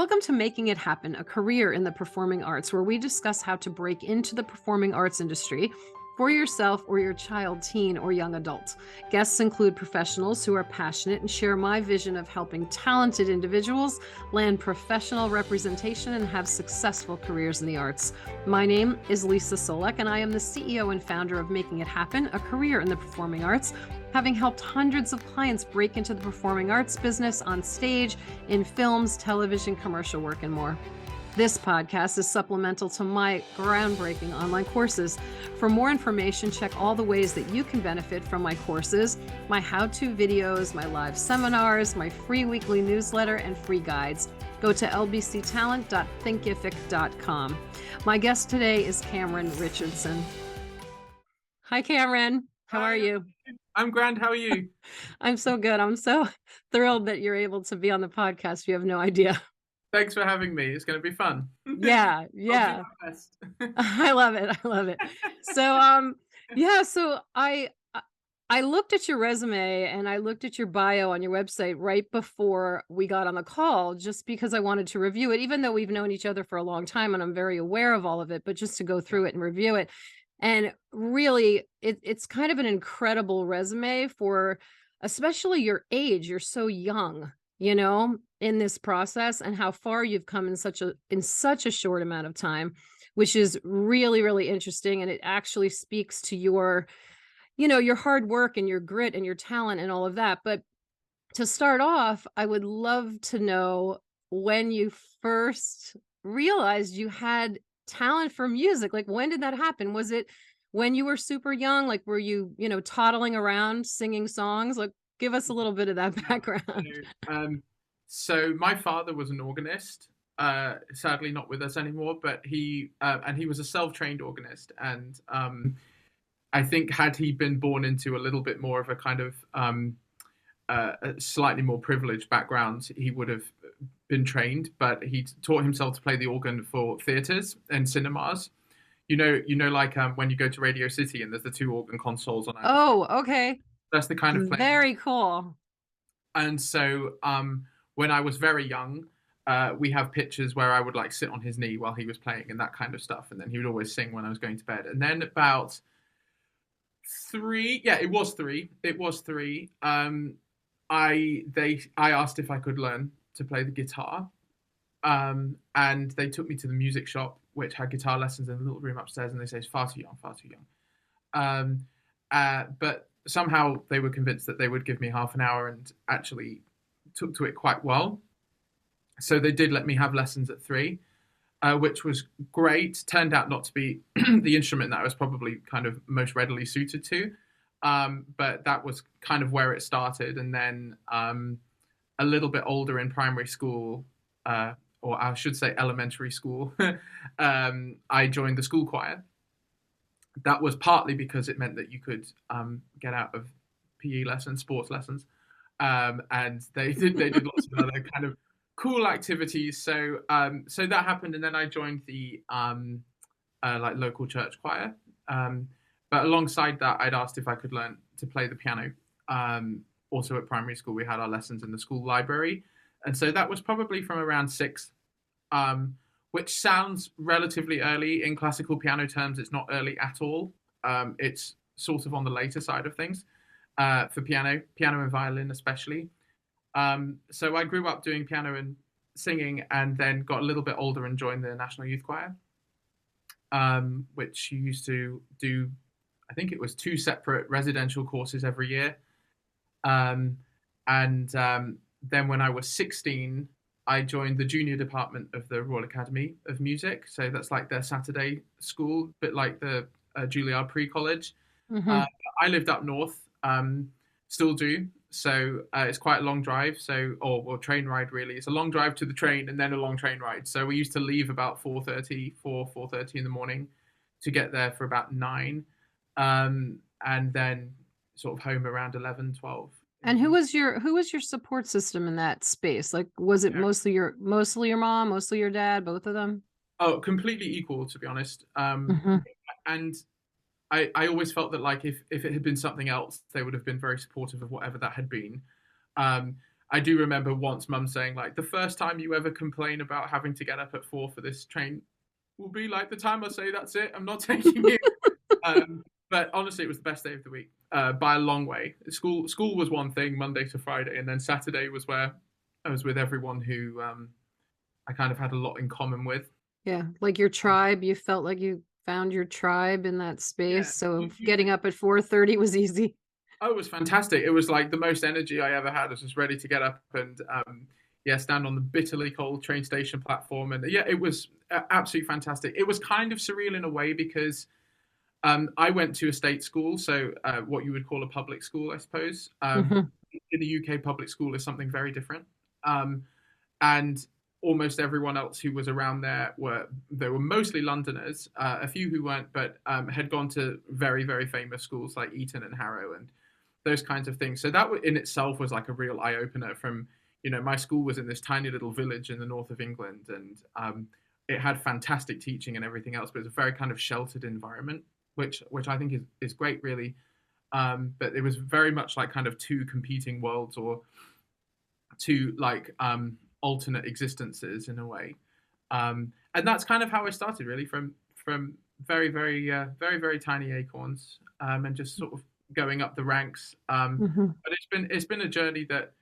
Welcome to Making It Happen, a career in the performing arts, where we discuss how to break into the performing arts industry for yourself or your child, teen, or young adult. Guests include professionals who are passionate and share my vision of helping talented individuals land professional representation and have successful careers in the arts. My name is Lisa Solek, and I am the CEO and founder of Making It Happen, a career in the performing arts, having helped hundreds of clients break into the performing arts business on stage, in films, television, commercial work, and more. This podcast is supplemental to my groundbreaking online courses. For more information, check all the ways that you can benefit from my courses, my how-to videos, my live seminars, my free weekly newsletter, and free guides. Go to lbctalent.thinkific.com. My guest today is Cameron Richardson. Hi, Cameron. How are you? I'm grand. How are you? I'm so good. I'm so thrilled that you're able to be on the podcast. You have no idea. Thanks for having me. It's going to be fun. Yeah. I'll do my best. I love it. So, so I looked at your resume and I looked at your bio on your website right before we got on the call, just because I wanted to review it, even though we've known each other for a long time and I'm very aware of all of it, but just to go through it and review it. And really, it's kind of an incredible resume for especially your age. You're so young, in this process, and how far you've come in such a short amount of time, which is really, really interesting. And it actually speaks to your hard work and your grit and your talent and all of that. But to start off, I would love to know when you first realized you had talent for music. Like, when did that happen? Was it when you were super young? Like, were you, toddling around singing songs? Like, give us a little bit of that background. So my father was an organist, sadly not with us anymore, but he was a self-trained organist. And I think had he been born into a little bit more of a kind of a slightly more privileged background, he would have been trained, but he taught himself to play the organ for theaters and cinemas. Like when you go to Radio City and there's the two organ consoles on. Oh, okay. That's the kind of playing. Very cool. And so when I was very young, we have pictures where I would like sit on his knee while he was playing and that kind of stuff. And then he would always sing when I was going to bed. And then about three. I asked if I could learn to play the guitar, and they took me to the music shop, which had guitar lessons in a little room upstairs, and they said it's far too young. But somehow they were convinced that they would give me half an hour, and actually took to it quite well. So they did let me have lessons at 3, which was great. Turned out not to be the instrument that I was probably kind of most readily suited to. But that was kind of where it started. And then a little bit older in primary school, or I should say elementary school, I joined the school choir. That was partly because it meant that you could get out of PE lessons, sports lessons. And they did lots of other kind of cool activities. So that happened. And then I joined the like local church choir. But alongside that, I'd asked if I could learn to play the piano. Also at primary school, we had our lessons in the school library. And so that was probably from around 6, which sounds relatively early. In classical piano terms, it's not early at all. It's sort of on the later side of things for piano and violin especially. So I grew up doing piano and singing, and then got a little bit older and joined the National Youth Choir, which used to do, I think it was 2 separate residential courses every year. Then when I was 16, I joined the junior department of the Royal Academy of Music. So that's like their Saturday school, a bit like the Juilliard pre-college. Mm-hmm. I lived up north, still do. So it's quite a long drive. Or train ride, really. It's a long drive to the train and then a long train ride. So we used to leave about 4:30 in the morning to get there for about 9. And then sort of home around 11, 12. And who was your support system in that space? Like, was it mostly your mom, mostly your dad, both of them? Oh, completely equal, to be honest. Mm-hmm. And I always felt that, like, if it had been something else, they would have been very supportive of whatever that had been. I do remember once mum saying, like, the first time you ever complain about having to get up at 4 for this train will be like the time I say that's it, I'm not taking it. But honestly, it was the best day of the week by a long way. School was one thing, Monday to Friday, and then Saturday was where I was with everyone who I kind of had a lot in common with. Yeah, like your tribe, you felt like you found your tribe in that space, Yeah, so you getting up at 4:30 was easy. oh, it was fantastic. It was like the most energy I ever had. I was just ready to get up and yeah, stand on the bitterly cold train station platform. And yeah, it was absolutely fantastic. It was kind of surreal in a way because I went to a state school, so what you would call a public school, I suppose. Mhm, In the UK, public school is something very different. And almost everyone else who was around there were mostly Londoners, a few who weren't, but had gone to very, very famous schools like Eton and Harrow and those kinds of things. So that in itself was like a real eye opener. From my school was in this tiny little village in the north of England, and it had fantastic teaching and everything else, but it's a very kind of sheltered environment, which I think is great, really. But it was very much like kind of two competing worlds, or two like alternate existences in a way. And that's kind of how I started, really, from very, very, very, very tiny acorns, and just sort of going up the ranks. mhm. But it's been a journey that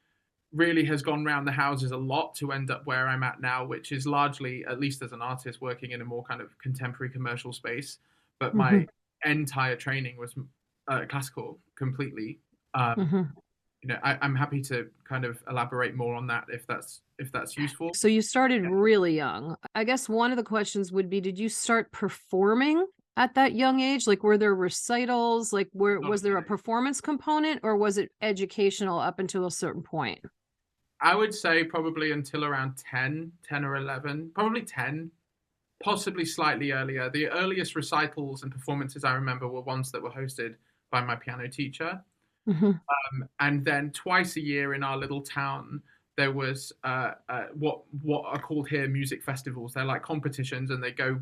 really has gone round the houses a lot to end up where I'm at now, which is largely, at least as an artist, working in a more kind of contemporary commercial space. But my Mhm, entire training was classical completely. Um, mhm. I'm happy to kind of elaborate more on that if that's useful. So you started really young. I guess one of the questions would be, did you start performing at that young age? Like, were there recitals? Like, Oh was there a yeah, performance component, or was it educational up until a certain point? I would say probably until around 10 or 11, probably 10, possibly slightly earlier. The earliest recitals and performances I remember were ones that were hosted by my piano teacher. Mhm, And then twice a year in our little town, there was what are called here music festivals. They're like competitions, and they go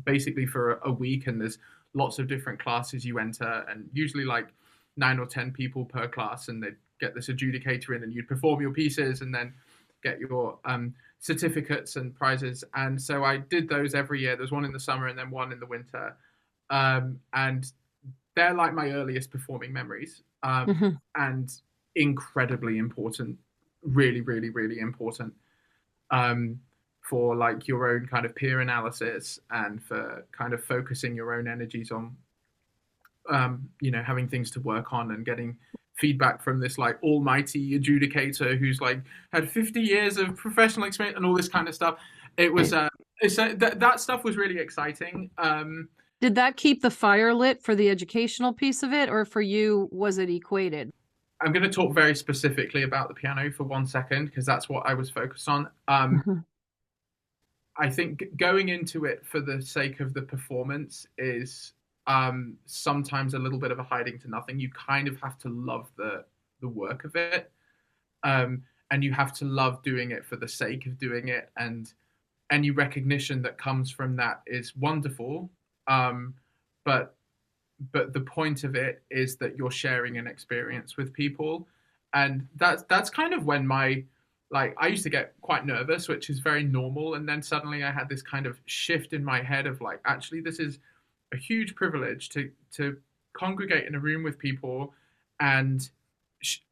basically for a week. And there's lots of different classes you enter, and usually like 9 or 10 people per class. And they get this adjudicator in, and you'd perform your pieces, and then get your certificates and prizes. And so I did those every year. There's one in the summer and then one in the winter. And they're like my earliest performing memories, mhm. and incredibly important, really, really, really important, um, for like your own kind of peer analysis, and for kind of focusing your own energies on, having things to work on and getting feedback from this like almighty adjudicator who's like had 50 years of professional experience and all this kind of stuff. It was, Right. that stuff was really exciting. Did that keep the fire lit for the educational piece of it, or for you, was it equated? I'm going to talk very specifically about the piano for 1 second because that's what I was focused on. Mhm, I think going into it for the sake of the performance is sometimes a little bit of a hiding to nothing. You kind of have to love the work of it, and you have to love doing it for the sake of doing it, and any recognition that comes from that is wonderful. Um, but the point of it is that you're sharing an experience with people, and that's kind of when my, like, I used to get quite nervous, which is very normal, and then suddenly I had this kind of shift in my head of like, actually this is a huge privilege to congregate in a room with people and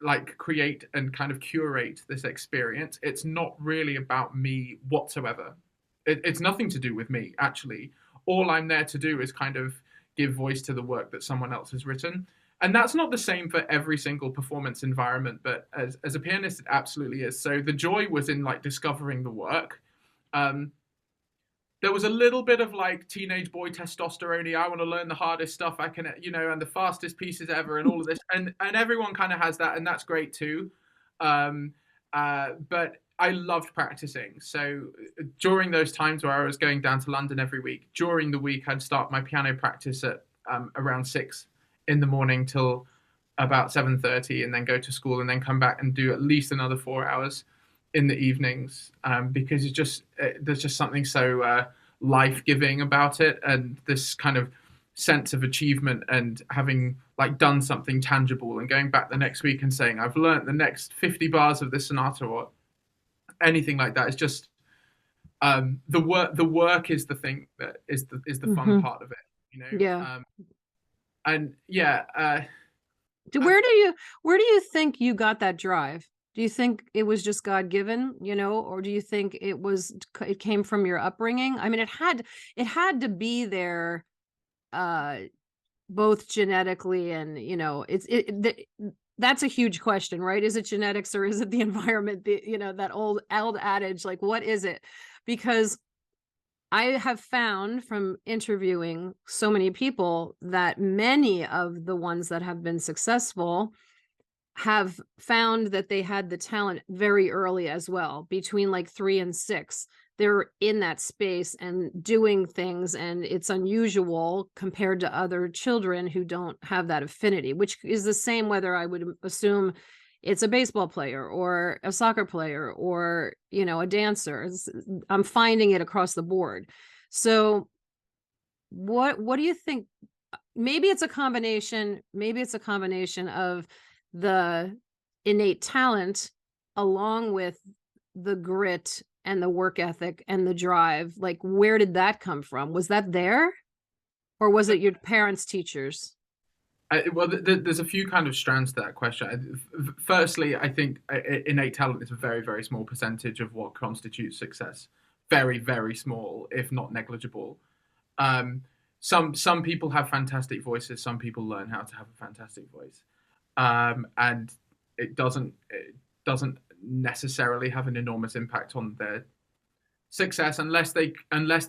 like create and kind of curate this experience. It's not really about me whatsoever. It's nothing to do with me, actually. All I'm there to do is kind of give voice to the work that someone else has written. And that's not the same for every single performance environment, but as a pianist, it absolutely is. So the joy was in like discovering the work. Um, there was a little bit of like teenage boy testosterone. I want to learn the hardest stuff I can, and the fastest pieces ever, and all of this, and everyone kind of has that, and that's great too. Um, but I loved practicing. So during those times where I was going down to London every week, during the week I'd start my piano practice at around 6 in the morning till about 7:30, and then go to school, and then come back and do at least another 4 hours in the evenings, because there's just something so life giving about it, and this kind of sense of achievement and having like done something tangible and going back the next week and saying I've learned the next 50 bars of this sonata or anything like that. It's just the work is the thing that is the fun part of it, you know. Yeah. And yeah, Where do you think you got that drive? Do you think it was just God given, or do you think it came from your upbringing? I mean, it had to be there, uh, both genetically and, that's a huge question, right? Is it genetics or is it the environment? That old adage, like, what is it? Because I have found from interviewing so many people that many of the ones that have been successful have found that they had the talent very early as well, between like 3 and 6. They're in that space and doing things, and it's unusual compared to other children who don't have that affinity, which is the same whether I would assume it's a baseball player or a soccer player or, a dancer. I'm finding it across the board. So what do you think? Maybe it's a combination of the innate talent along with the grit and the work ethic and the drive. Like, where did that come from? Was that there? Or was it your parents' teachers? Well, there's a few kind of strands to that question. Firstly, I think innate talent is a very, very small percentage of what constitutes success. Very, very small, if not negligible. Some people have fantastic voices. Some people learn how to have a fantastic voice, and it doesn't necessarily have an enormous impact on their success unless they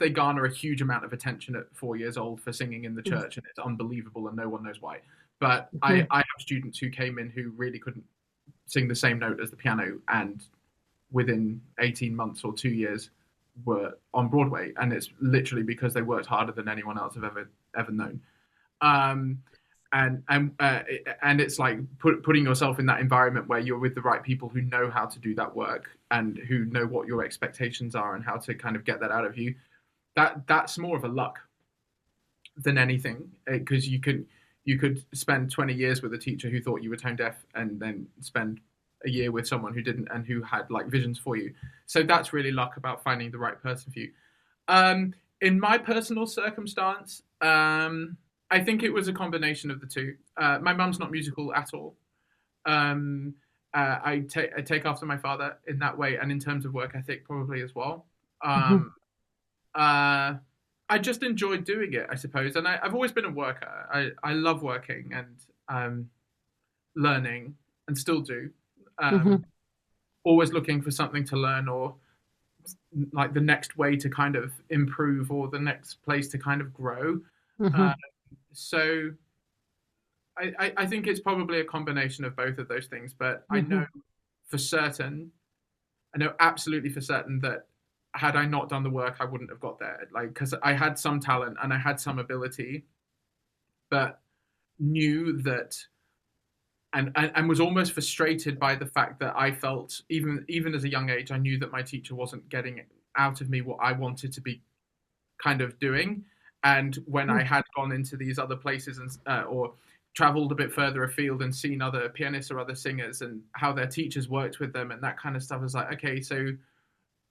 garner a huge amount of attention at 4 years old for singing in the church and it's unbelievable and no one knows why. But I have students who came in who really couldn't sing the same note as the piano, and within 18 months or 2 years were on Broadway, and it's literally because they worked harder than anyone else I've ever known. And it's like putting yourself in that environment where you're with the right people who know how to do that work and who know what your expectations are and how to kind of get that out of you. That's more of a luck than anything, because you could spend 20 years with a teacher who thought you were tone deaf and then spend a year with someone who didn't and who had like visions for you. So that's really luck about finding the right person for you. In my personal circumstance, I think it was a combination of the two. My mum's not musical at all. I take after my father in that way, and in terms of work ethic, probably as well. I just enjoyed doing it, I suppose, and I've always been a worker. I love working and learning, and still do. Always looking for something to learn, or like the next way to kind of improve, or the next place to kind of grow. So I think it's probably a combination of both of those things, but I know absolutely for certain that had I not done the work, I wouldn't have got there. Like, because I had some talent and I had some ability, but knew that and was almost frustrated by the fact that I felt, even as a young age, I knew that my teacher wasn't getting out of me what I wanted to be kind of doing. And when I had gone into these other places and or traveled a bit further afield and seen other pianists or other singers and how their teachers worked with them and that kind of stuff, I was like, okay, so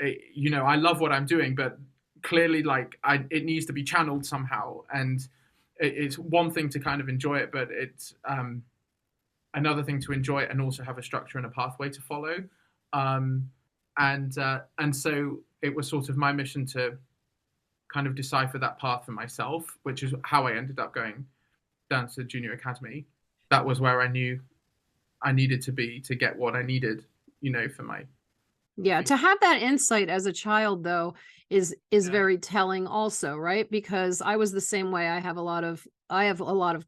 I love what I'm doing, but clearly, like, it needs to be channeled somehow. And it's one thing to kind of enjoy it, but it's another thing to enjoy it and also have a structure and a pathway to follow. And so it was sort of my mission to kind of decipher that path for myself, which is how I ended up going down to the junior academy. That was where I knew I needed to be to get what I needed, for my. Yeah, to have that insight as a child, though, is very telling also, right? Because I was the same way. I have a lot of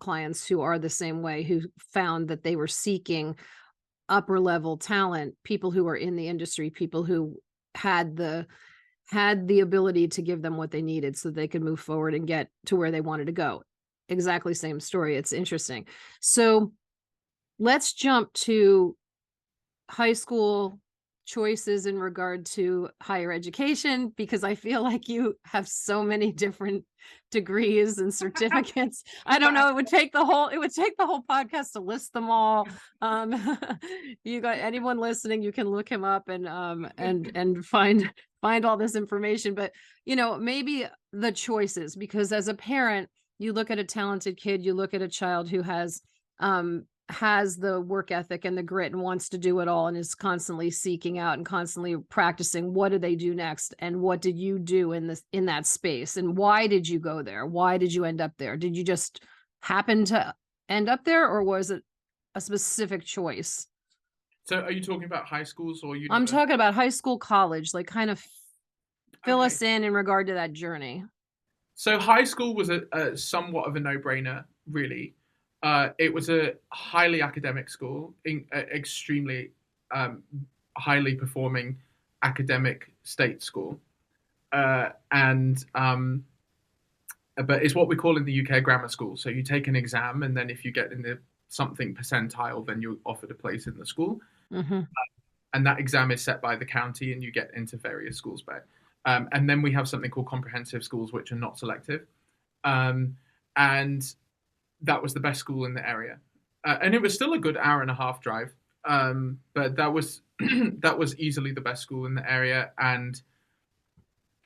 clients who are the same way, who found that they were seeking upper level talent, people who are in the industry, people who had the ability to give them what they needed so they could move forward and get to where they wanted to go. Exactly same story. It's interesting. So let's jump to high school, choices in regard to higher education? Because I feel like you have so many different degrees and certificates. I don't know, it would take the whole podcast to list them all. Um, you got anyone listening, you can look him up and find all this information. But maybe the choices, because as a parent, you look at a talented kid, you look at a child who has the work ethic and the grit and wants to do it all and is constantly seeking out and constantly practicing. What do they do next? And what did you do in that space? And why did you go there? Why did you end up there? Did you just happen to end up there, or was it a specific choice? So are you talking about high schools or I'm university? talking about high school, college, like kind of fill Okay. us in regard to that journey. So high school was a somewhat of a no-brainer, really. It was a highly academic school, extremely highly performing academic state school, and but it's what we call in the UK grammar school. So you take an exam, and then if you get in the something percentile, then you're offered a place in the school. Mm-hmm. And that exam is set by the county, and you get into various schools by. And then we have something called comprehensive schools, which are not selective. And that was the best school in the area. And it was still a good hour and a half drive. But that was that was easily the best school in the area. And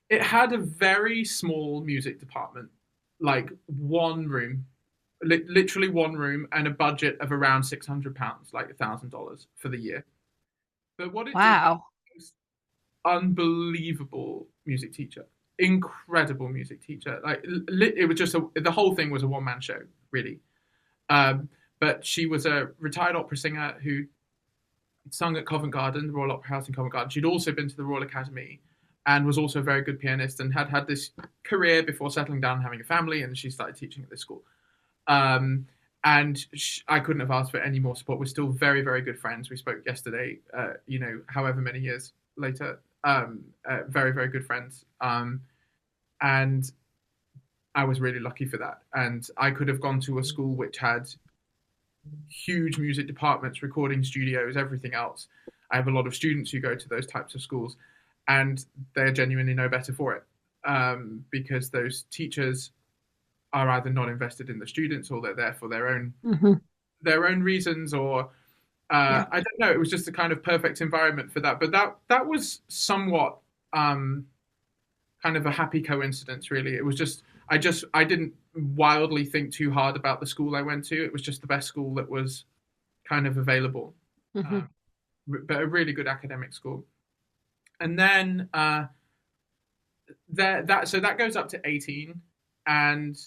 it had a very small music department, like one room, literally one room, and a budget of around £600, like $1,000 for the year. But what it Wow. did was unbelievable music teacher, incredible music teacher. Like it was just the whole thing was a one-man show, really. But she was a retired opera singer who sung at Covent Garden, the Royal Opera House in Covent Garden. She'd also been to the Royal Academy and was also a very good pianist and had this career before settling down and having a family, and she started teaching at this school. And I couldn't have asked for any more support. We're still very, very good friends. We spoke yesterday, however many years later. Very, very good friends. And I was really lucky for that. And I could have gone to a school which had huge music departments, recording studios, everything else. I have a lot of students who go to those types of schools, and they're genuinely no better for it, because those teachers are either not invested in the students, or they're there for their own reasons, or I don't know. It was just a kind of perfect environment for that. But that was somewhat kind of a happy coincidence, really. It was just I didn't wildly think too hard about the school I went to. It was just the best school that was kind of available, but a really good academic school. And then that goes up to 18, and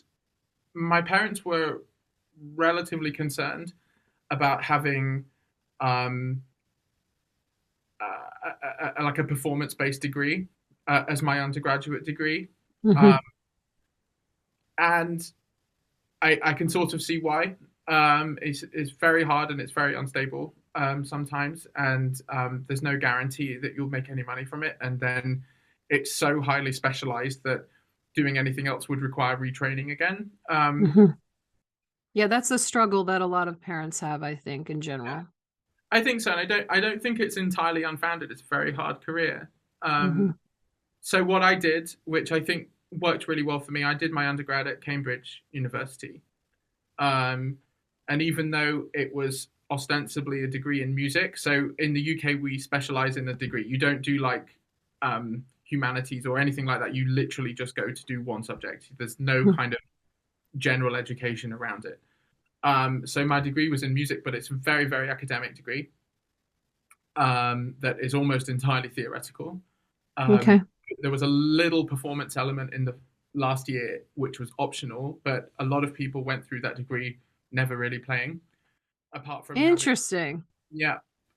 my parents were relatively concerned about having like a performance-based degree as my undergraduate degree. And I can sort of see why. It's very hard and it's very unstable sometimes, and there's no guarantee that you'll make any money from it. And then it's so highly specialized that doing anything else would require retraining again. Yeah, that's a struggle that a lot of parents have, I think, in general. I think so, and I don't think it's entirely unfounded. It's a very hard career. So what I did, which I think worked really well for me, I did my undergrad at Cambridge University. And even though it was ostensibly a degree in music, so in the UK we specialize in a degree. You don't do like humanities or anything like that. You literally just go to do one subject. There's no kind of general education around it. So my degree was in music, but it's a very, very academic degree that is almost entirely theoretical. There was a little performance element in the last year, which was optional, but a lot of people went through that degree never really playing. Apart from interesting.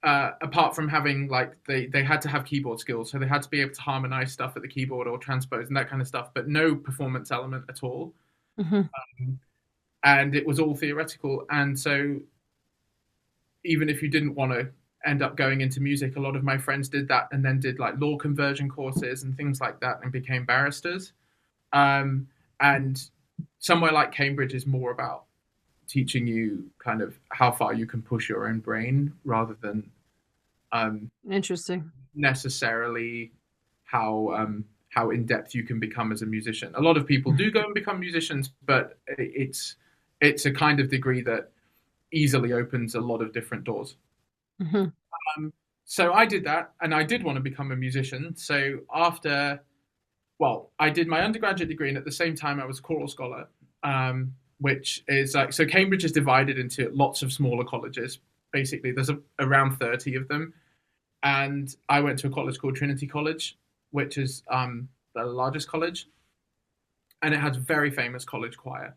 Apart from having like they had to have keyboard skills, so they had to be able to harmonize stuff at the keyboard or transpose and that kind of stuff, but no performance element at all. And it was all theoretical. And so even if you didn't want to end up going into music, a lot of my friends did that and then did like law conversion courses and things like that and became barristers. And somewhere like Cambridge is more about teaching you kind of how far you can push your own brain rather than interesting. necessarily how in depth you can become as a musician. A lot of people do go and become musicians, but it's a kind of degree that easily opens a lot of different doors. Mhm. Um, so I did that, and I did want to become a musician. So after, well, I did my undergraduate degree, and at the same time, I was a choral scholar, which is like, so Cambridge is divided into lots of smaller colleges. Basically, there's around 30 of them, and I went to a college called Trinity College, which is the largest college, and it has a very famous college choir,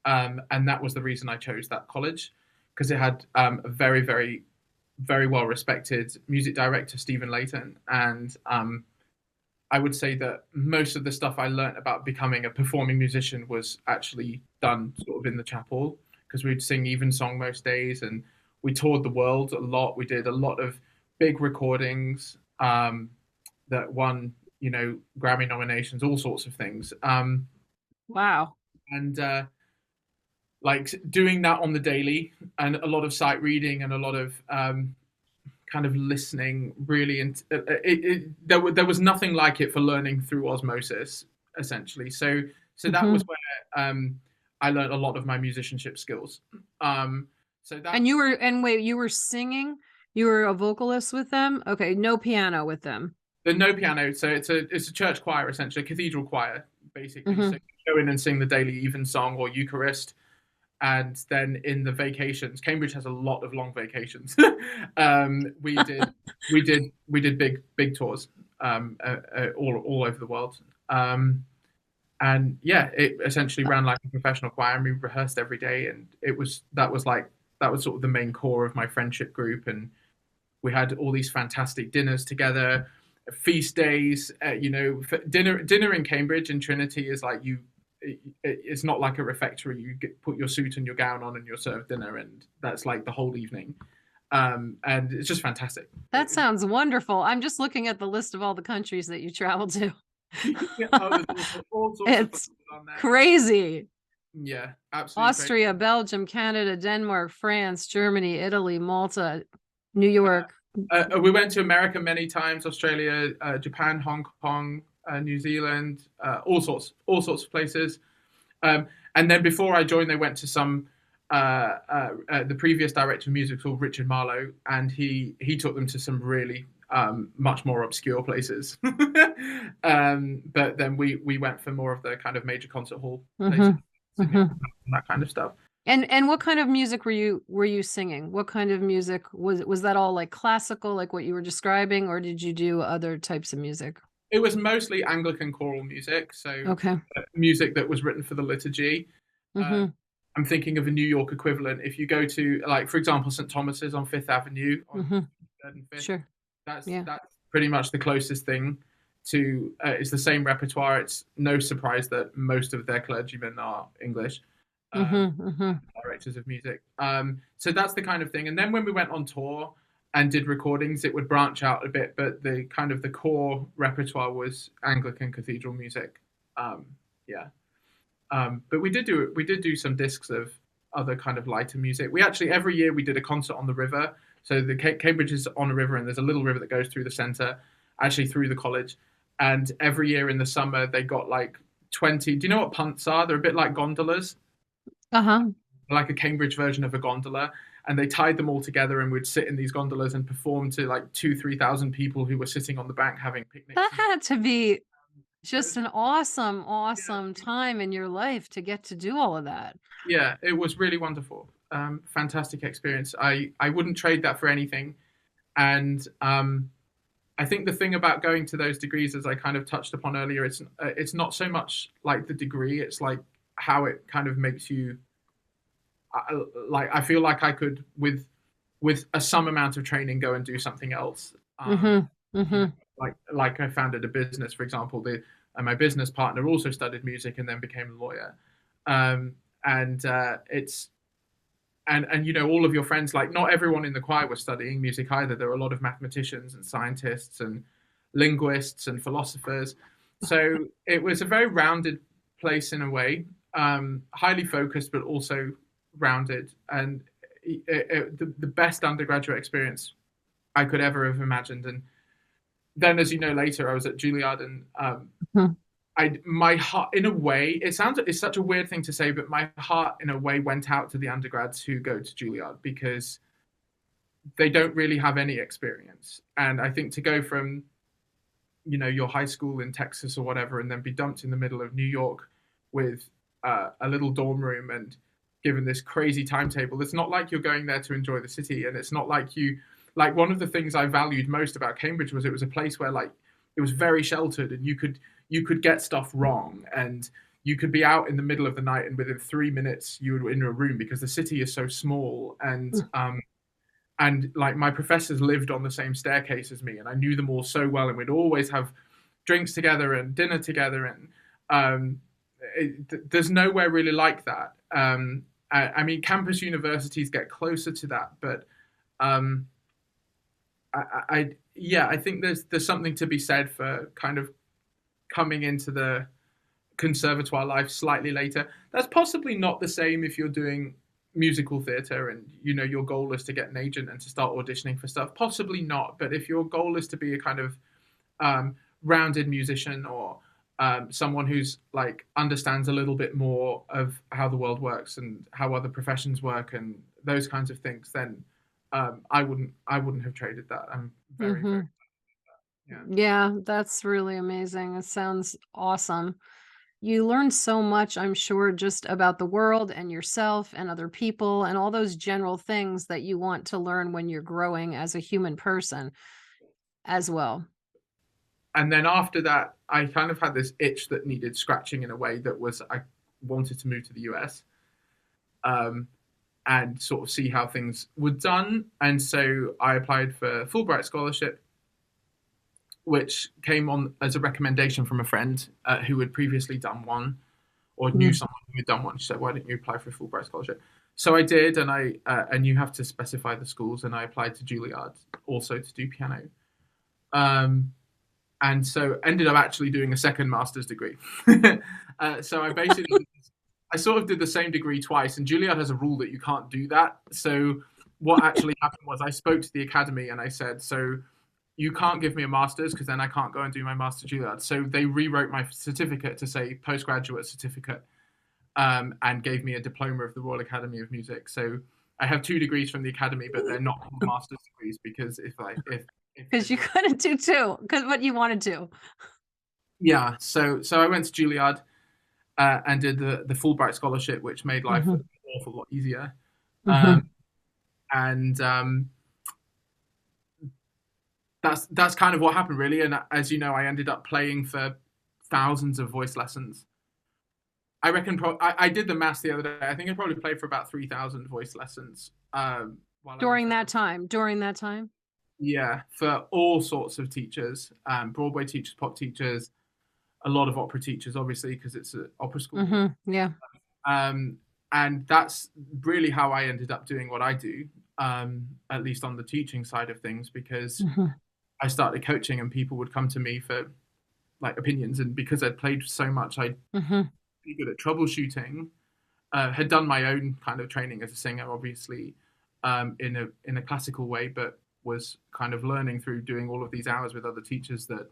and that was the reason I chose that college, because it had a very, very, very well respected music director, Stephen Layton, and I would say that most of the stuff I learned about becoming a performing musician was actually done sort of in the chapel, because we'd sing evensong most days, and we toured the world a lot. We did a lot of big recordings that won, Grammy nominations, all sorts of things. Wow. And like doing that on the daily, and a lot of sight reading, and a lot of kind of listening, really. And there was nothing like it for learning through osmosis, essentially. So that was where I learned a lot of my musicianship skills. So that, Wait, you were singing? You were a vocalist with them? Okay, no piano with them. the no piano, so it's a church choir, essentially, a cathedral choir, basically. Mm-hmm. So you go in and sing the daily evensong or Eucharist, and then in the vacations, Cambridge has a lot of long vacations. We did big tours all over the world. And yeah, it essentially ran like a professional choir, and we rehearsed every day, and that was sort of the main core of my friendship group. And we had all these fantastic dinners together, feast days. Dinner in Cambridge and Trinity is like it's not like a refectory. You put your suit and your gown on, and you're served dinner, and that's like the whole evening. And it's just fantastic. That sounds wonderful. I'm just looking at the list of all the countries that you traveled to. Yeah, there's all sorts It's of on there. crazy. Yeah, absolutely. Austria, Belgium, Canada, Denmark, France, Germany, Italy, Malta, New York. We went to America many times, Australia, Japan, Hong Kong, New Zealand, all sorts of places. And then before I joined, they went to some the previous director of music called Richard Marlowe, and he took them to some really much more obscure places. But then we went for more of the kind of major concert hall places, and that kind of stuff. And what kind of music were you singing? What kind of music was that? All like classical, like what you were describing, or did you do other types of music? It was mostly Anglican choral music, so okay. Music that was written for the liturgy. I'm thinking of a New York equivalent. If you go to, like, for example, St. Thomas's on Fifth Avenue, on 3rd and 5th, sure, that's pretty much the closest thing to. It's the same repertoire. It's no surprise that most of their clergymen are English. Directors of music. So that's the kind of thing. And then when we went on tour and did recordings, it would branch out a bit, but the core repertoire was Anglican cathedral music. But we did do some discs of other kind of lighter music. We actually, every year we did a concert on the river. So the Cambridge is on a river, and there's a little river that goes through the center, actually through the college. And every year in the summer they got like 20. Do you know what punts are? They're a bit like gondolas. Like a Cambridge version of a gondola, and they tied them all together, and we'd sit in these gondolas and perform to like 2,000-3,000 people who were sitting on the bank having picnics. That had to be just an awesome time in your life to get to do all of that. Yeah, it was really wonderful. Fantastic experience. I wouldn't trade that for anything. And I think the thing about going to those degrees, as I kind of touched upon earlier, it's not so much like the degree, it's like how it kind of makes you like. I feel like I could, with some amount of training, go and do something else. Like I founded a business, for example. And my business partner also studied music and then became a lawyer. It's all of your friends, like, not everyone in the choir was studying music either. There were a lot of mathematicians and scientists and linguists and philosophers. So it was a very rounded place in a way. Highly focused, but also rounded, and the best undergraduate experience I could ever have imagined. And then, as you know, later I was at Juilliard, and Mhm. my heart, in a way, it's such a weird thing to say, but my heart, in a way, went out to the undergrads who go to Juilliard because they don't really have any experience. And I think to go from, your high school in Texas or whatever, and then be dumped in the middle of New York with a little dorm room and given this crazy timetable, it's not like you're going there to enjoy the city, and it's not like like one of the things I valued most about Cambridge was it was a place where like it was very sheltered, and you could get stuff wrong, and you could be out in the middle of the night, and within 3 minutes you were in a room because the city is so small. And like my professors lived on the same staircase as me, and I knew them all so well, and we'd always have drinks together and dinner together, and there's nowhere really like that. I mean, campus universities get closer to that, but um, yeah, I think there's something to be said for kind of coming into the conservatoire life slightly later. That's possibly not the same if you're doing musical theatre and your goal is to get an agent and to start auditioning for stuff. Possibly not, but if your goal is to be a kind of rounded musician, or someone who's like understands a little bit more of how the world works and how other professions work and those kinds of things, then I wouldn't have traded that. I'm very, very, Mhm. yeah. Yeah, that's really amazing. It sounds awesome. You learn so much, I'm sure, just about the world and yourself and other people and all those general things that you want to learn when you're growing as a human person as well. And then after that, I kind of had this itch that needed scratching, in a way that was I wanted to move to the US. Um, and sort of see how things were done. And so I applied for Fulbright scholarship, which came on as a recommendation from a friend who had previously done one, or knew Mhm. someone who had done one. She said, "Why don't you apply for a Fulbright scholarship?" So I did, and and you have to specify the schools, and I applied to Juilliard also to do piano. Um, and so ended up actually doing a second master's degree. So I sort of did the same degree twice, and Juilliard has a rule that you can't do that. So what actually happened was I spoke to the academy and I said, so you can't give me a master's because then I can't go and do my master Juilliard. So they rewrote my certificate to say postgraduate certificate, and gave me a diploma of the Royal Academy of Music. So I have 2 degrees from the academy, but they're not called master's degrees because if Because you couldn't do two, because what you wanted to. yeah. So I went to Juilliard and did the Fulbright scholarship, which made life an Mhm. awful lot easier. Um, Mhm. and that's kind of what happened, really. And as you know, I ended up playing for thousands of voice lessons. I reckon I did the maths the other day. I think I probably played for about 3,000 voice lessons while I was During there. that time, during that time? Yeah, for all sorts of teachers, Broadway teachers, pop teachers, a lot of opera teachers, obviously, because it's an opera school. Mhm. Yeah. Um, and that's really how I ended up doing what I do, at least on the teaching side of things, because Mhm. I started coaching and people would come to me for like opinions. And because I'd played so much, I'd Mhm. be good at troubleshooting. Had done my own kind of training as a singer, obviously, in a classical way, but was kind of learning through doing all of these hours with other teachers that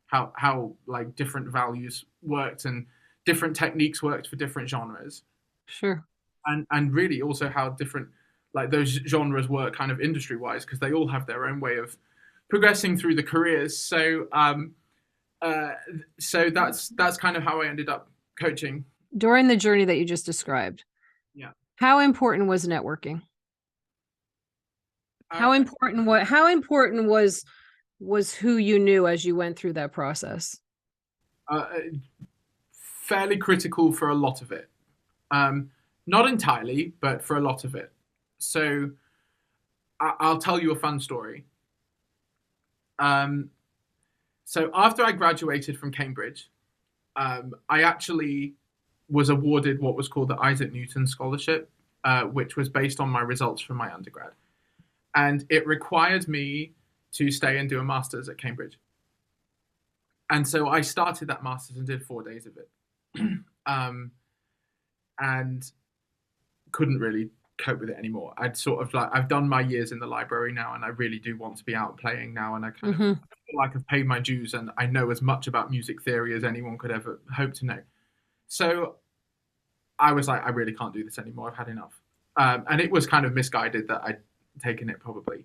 how like different values worked and different techniques worked for different genres, Sure. and really also how different like those genres work kind of industry wise, because they all have their own way of progressing through the careers. Uh, so that's kind of how I ended up coaching. During the journey that you just described, Yeah. how important was networking? Uh, How important was who you knew as you went through that process? uh, Fairly critical for a lot of it. Um, Not entirely, but for a lot of it. So I'll tell you a fun story. Um, so after I graduated from Cambridge, I actually was awarded what was called the Isaac Newton Scholarship, which was based on my results from my undergrad. And it required me to stay and do a master's at Cambridge. And so I started that master's and did 4 days of it. um, and couldn't really cope with it anymore. I'd sort of like I've done my years in the library now, and I really do want to be out playing now, and I kind of Mhm. like I've paid my dues and I know as much about music theory as anyone could ever hope to know. So I was like, I really can't do this anymore. I've had enough. And it was kind of misguided that I'd taken it probably.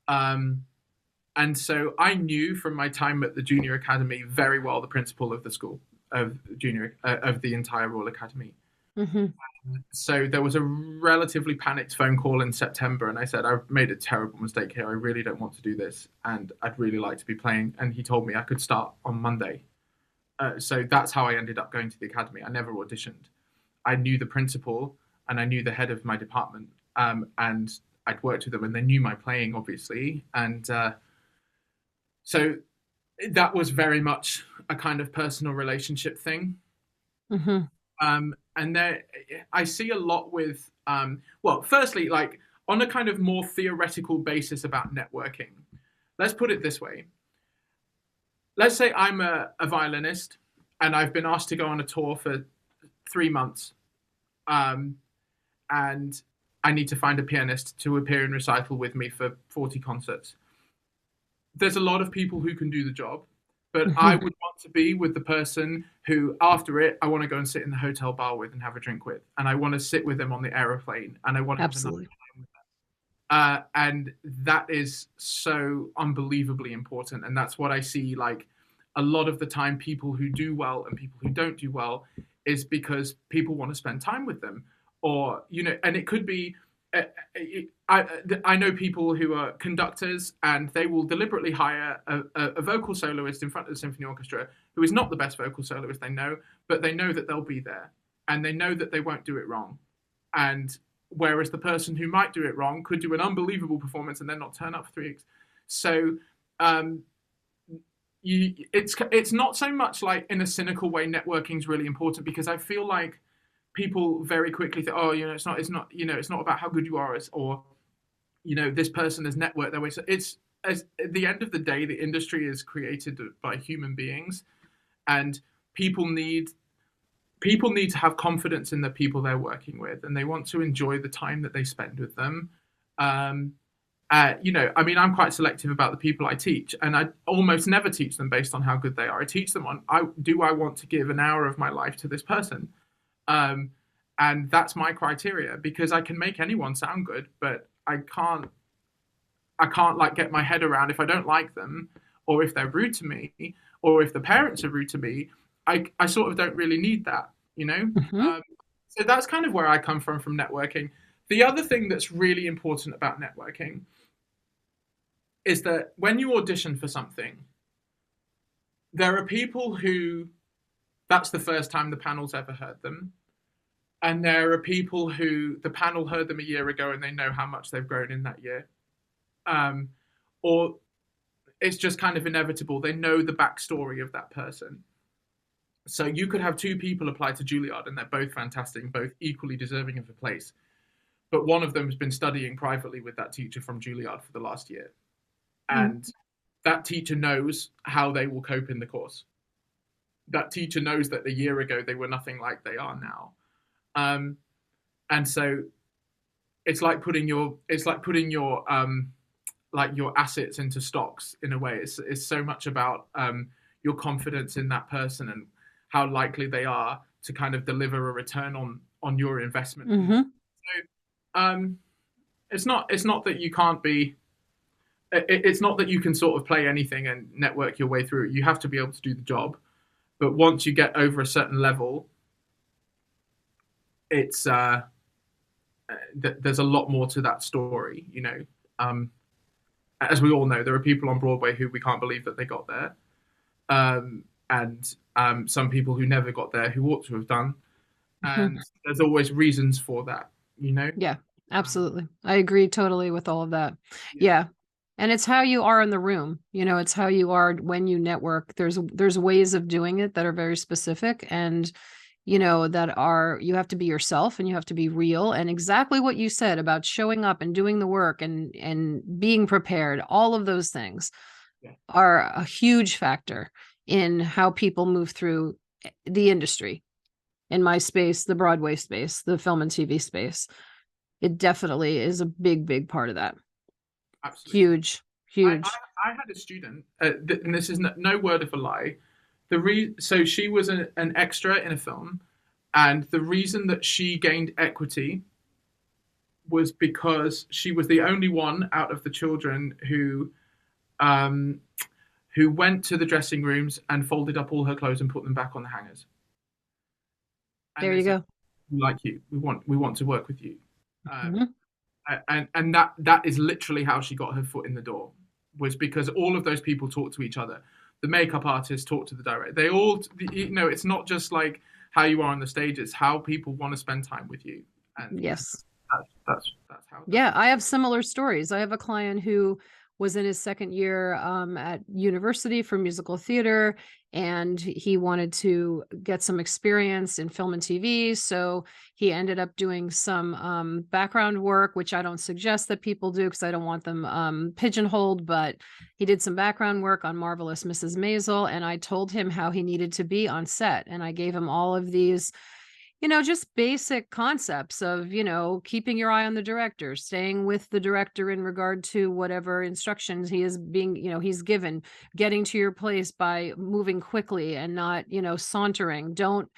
And so I knew from my time at the Junior Academy very well the principal of the school, of the entire Royal Academy. Mm-hmm. So there was a relatively panicked phone call in September, and I said, I've made a terrible mistake here. I really don't want to do this, and I'd really like to be playing. And he told me I could start on Monday. So that's how I ended up going to the academy. I never auditioned. I knew the principal and I knew the head of my department, and I'd worked with them, and they knew my playing, obviously. And so that was very much a kind of personal relationship thing. Mm-hmm. And there, I see a lot with, well, firstly, like on a kind of more theoretical basis about networking. Let's put it this way. Let's say I'm a violinist and I've been asked to go on a tour for 3 months. And I need to find a pianist to appear in recital with me for 40 concerts. There's a lot of people who can do the job, but I would want to be with the person who, after it, I want to go and sit in the hotel bar with and have a drink with. And I want to sit with them on the aeroplane, and I want to have another time with them. And that is so unbelievably important. And that's what I see, like, a lot of the time, people who do well and people who don't do well is because people want to spend time with them. Or, you know, and it could be, I know people who are conductors and they will deliberately hire a vocal soloist in front of the symphony orchestra who is not the best vocal soloist they know, but they know that they'll be there and they know that they won't do it wrong. And whereas the person who might do it wrong could do an unbelievable performance and then not turn up for 3 weeks. So it's not so much like in a cynical way networking is really important, because I feel like people very quickly think, oh, you know, it's not about how good you are, or, you know, this person has networked their way. So it's, at the end of the day, the industry is created by human beings, and people need to have confidence in the people they're working with, and they want to enjoy the time that they spend with them. You know, I mean, I'm quite selective about the people I teach, and I almost never teach them based on how good they are. I teach them on, I want to give an hour of my life to this person? And that's my criteria, because I can make anyone sound good, but I can't like get my head around if I don't like them, or if they're rude to me, or if the parents are rude to me. I sort of don't really need that, you know? Mm-hmm. So that's kind of where I come from networking. The other thing that's really important about networking is that when you audition for something, there are people who that's the first time the panel's ever heard them. And there are people who the panel heard them a year ago and they know how much they've grown in that year. Or it's just kind of inevitable. They know the backstory of that person. So you could have 2 people apply to Juilliard and they're both fantastic and both equally deserving of a place. But one of them has been studying privately with that teacher from Juilliard for the last year. And that teacher knows how they will cope in the course. That teacher knows that a year ago they were nothing like they are now. And so it's like putting your like your assets into stocks in a way. It's so much about your confidence in that person and how likely they are to kind of deliver a return on your investment. Mm-hmm. So it's not that you can't be. It's not that you can sort of play anything and network your way through it. You have to be able to do the job. But once you get over a certain level, it's there's a lot more to that story, you know. As we all know, there are people on Broadway who we can't believe that they got there, and some people who never got there who ought to have done, and there's always reasons for that, you know. Yeah, absolutely. I agree totally with all of that. Yeah. And it's how you are in the room, you know, it's how you are when you network. There's ways of doing it that are very specific, and, you know, you have to be yourself and you have to be real, and exactly what you said about showing up and doing the work and being prepared. All of those things are a huge factor in how people move through the industry. In my space, the Broadway space, the film and TV space, it definitely is a big, big part of that. Absolutely. huge. I had a student, and this is no word of a lie. So she was an extra in a film, and the reason that she gained equity was because she was the only one out of the children um, who went to the dressing rooms and folded up all her clothes and put them back on the hangers. And There they you said, go. "We like you. We want to work with you." Um, Mhm. and that is literally how she got her foot in the door, was because all of those people talk to each other. The makeup artists talk to the director. They all, it's not just like how you are on the stage, it's how people want to spend time with you. And Yes. that's how Yeah, I have similar stories. I have a client who was in his second year at university for musical theater, and he wanted to get some experience in film and TV. So he ended up doing some background work, which I don't suggest that people do because I don't want them pigeonholed. But he did some background work on Marvelous Mrs. Maisel, and I told him how he needed to be on set, and I gave him all of these just basic concepts of, keeping your eye on the director, staying with the director in regard to whatever instructions he is being, he's given, getting to your place by moving quickly and not, sauntering. Don't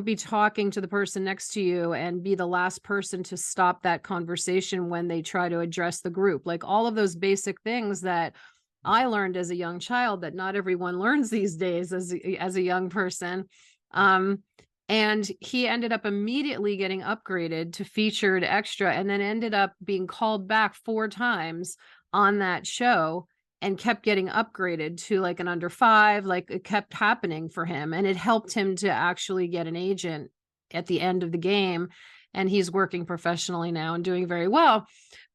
be talking to the person next to you and be the last person to stop that conversation when they try to address the group. Like all of those basic things that I learned as a young child that not everyone learns these days as a young person. Um, and he ended up immediately getting upgraded to featured extra and then ended up being called back 4 times on that show and kept getting upgraded to like an under 5. Like it kept happening for him, and it helped him to actually get an agent at the end of the game. And he's working professionally now and doing very well.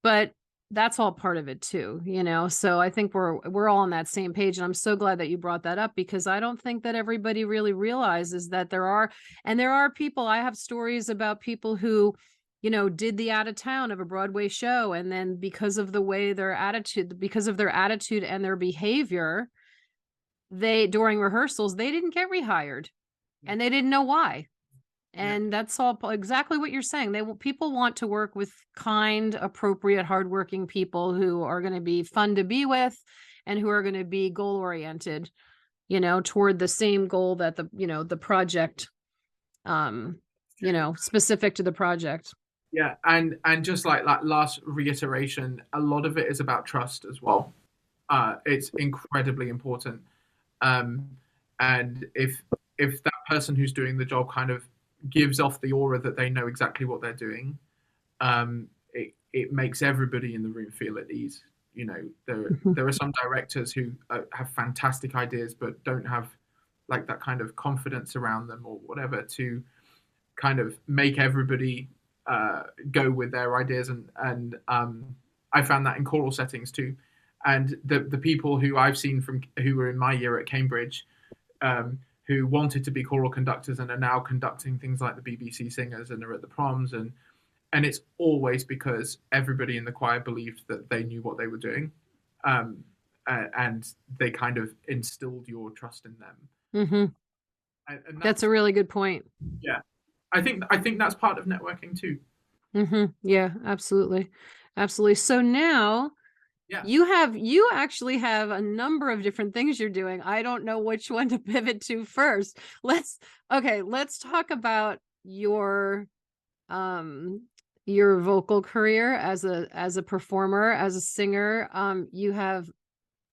But that's all part of it too, so I think we're all on that same page, and I'm so glad that you brought that up because I don't think that everybody really realizes that there are people. I have stories about people who did the out of town of a Broadway show, and then because of their attitude and their behavior, they during rehearsals they didn't get rehired, and they didn't know why. Yeah. And that's all exactly what you're saying. People want to work with kind, appropriate, hardworking people who are going to be fun to be with and who are going to be goal oriented, toward the same goal that the project, specific to the project. Yeah, and just like that last reiteration, a lot of it is about trust as well. It's incredibly important. Um, and if that person who's doing the job kind of gives off the aura that they know exactly what they're doing, it makes everybody in the room feel at ease. There are some directors who have fantastic ideas but don't have like that kind of confidence around them or whatever to kind of make everybody go with their ideas, and I found that in choral settings too. And the people who I've seen who were in my year at Cambridge, who wanted to be choral conductors and are now conducting things like the BBC Singers and are at the proms, and it's always because everybody in the choir believed that they knew what they were doing, and they kind of instilled your trust in them. Mm-hmm. And that's a really good point. Yeah, I think that's part of networking too. Mm-hmm. Yeah, absolutely. So now Yeah. you actually have a number of different things you're doing. I don't know which one to pivot to first. Let's talk about your vocal career as a performer, as a singer. You have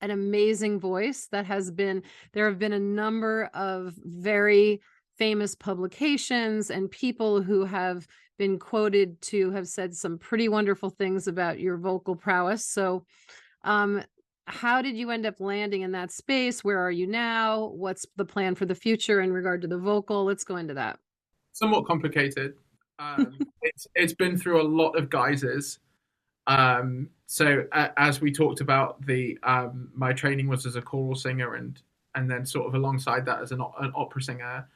an amazing voice there have been a number of very famous publications and people who have been quoted to have said some pretty wonderful things about your vocal prowess. So, how did you end up landing in that space? Where are you now? What's the plan for the future in regard to the vocal? Let's go into that. Somewhat complicated. It's been through a lot of guises. So as we talked about, my training was as a choral singer, and then sort of alongside that as an opera singer.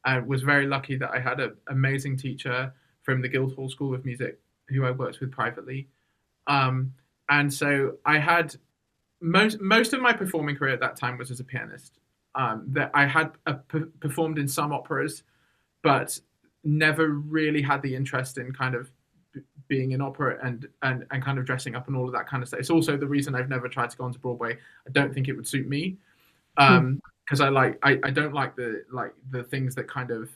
I was very lucky that I had an amazing teacher from the Guildhall School of Music who I worked with privately. And so I had most of my performing career at that time was as a pianist. That I had performed in some operas, but never really had the interest in kind of being in opera and kind of dressing up and all of that kind of stuff. It's also the reason I've never tried to go onto Broadway. I don't think it would suit me, because I don't like the things that kind of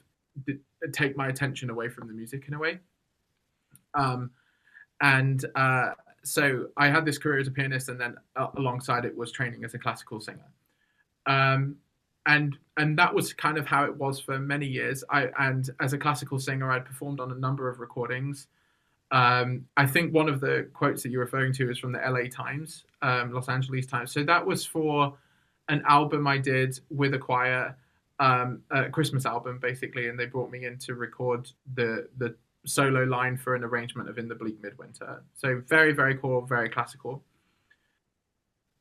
take my attention away from the music in a way. And so I had this career as a pianist, and then alongside it was training as a classical singer. And that was kind of how it was for many years. And as a classical singer, I'd performed on a number of recordings. I think one of the quotes that you're referring to is from the LA Times, Los Angeles Times. So that was for an album I did with a choir, a Christmas album, basically, and they brought me in to record the solo line for an arrangement of In the Bleak Midwinter. So very, very cool, very classical.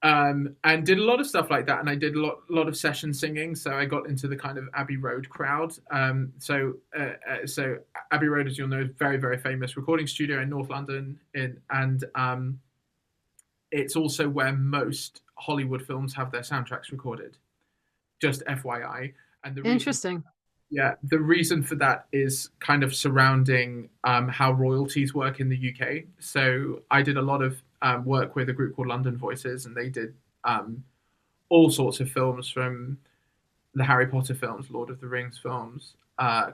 And did a lot of stuff like that, and I did a lot of session singing. So I got into the kind of Abbey Road crowd. So Abbey Road, as you'll know, is a very, very famous recording studio in North London, and it's also where most Hollywood films have their soundtracks recorded. Just FYI. And Interesting. The reason for that is kind of surrounding how royalties work in the UK. So I did a lot of work with a group called London Voices, and they did all sorts of films, from the Harry Potter films, Lord of the Rings films,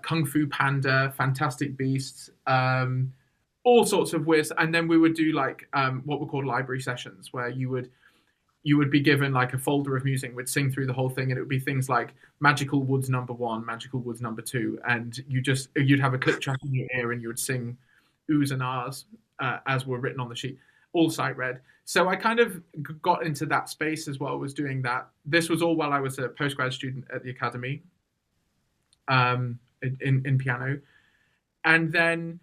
Kung Fu Panda, Fantastic Beasts, all sorts of weird. And then we would do like what were called library sessions, where you would be given like a folder of music, would sing through the whole thing, and it would be things like Magical Woods #1, Magical Woods #2, and you'd have a click track in your ear, and you would sing oohs and ahs as were written on the sheet, all sight read. So I kind of got into that space as well, was doing that. This was all while I was a postgrad student at the Academy in piano. And then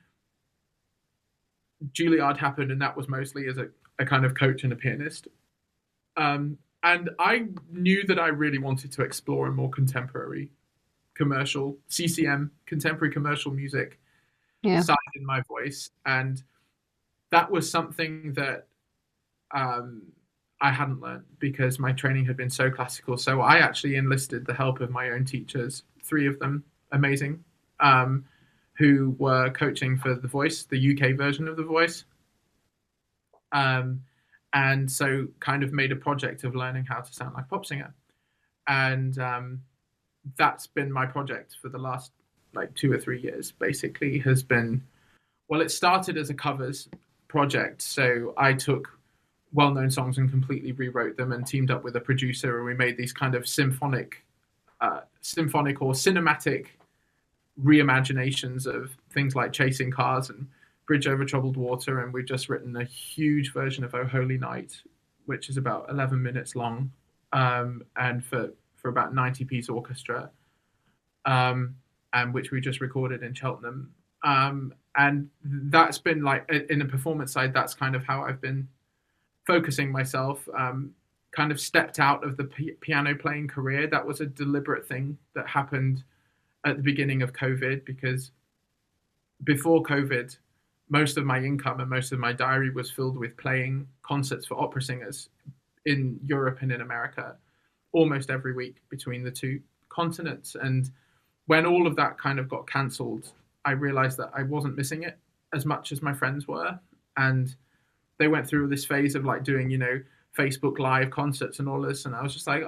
Juilliard happened, and that was mostly as a kind of coach and a pianist. And I knew that I really wanted to explore a more contemporary commercial, CCM, contemporary commercial music side in my voice. And that was something that I hadn't learned, because my training had been so classical. So I actually enlisted the help of my own teachers, 3 of them, amazing, who were coaching for The Voice, the UK version of The Voice. And so kind of made a project of learning how to sound like a pop singer. And that's been my project for the last like 2 or 3 years, basically, has been, well, it started as a covers project. So I took well-known songs and completely rewrote them and teamed up with a producer, and we made these kind of symphonic or cinematic reimaginations of things like Chasing Cars and Bridge Over Troubled Water. And we've just written a huge version of Oh Holy Night, which is about 11 minutes long, and for about 90-piece orchestra, and which we just recorded in Cheltenham. And that's been like, in the performance side, that's kind of how I've been focusing myself. Kind of stepped out of the piano playing career. That was a deliberate thing that happened at the beginning of COVID, because before COVID, most of my income and most of my diary was filled with playing concerts for opera singers in Europe and in America, almost every week between the 2 continents. And when all of that kind of got cancelled, I realized that I wasn't missing it as much as my friends were. And they went through this phase of like doing, Facebook Live concerts and all this. And I was just like,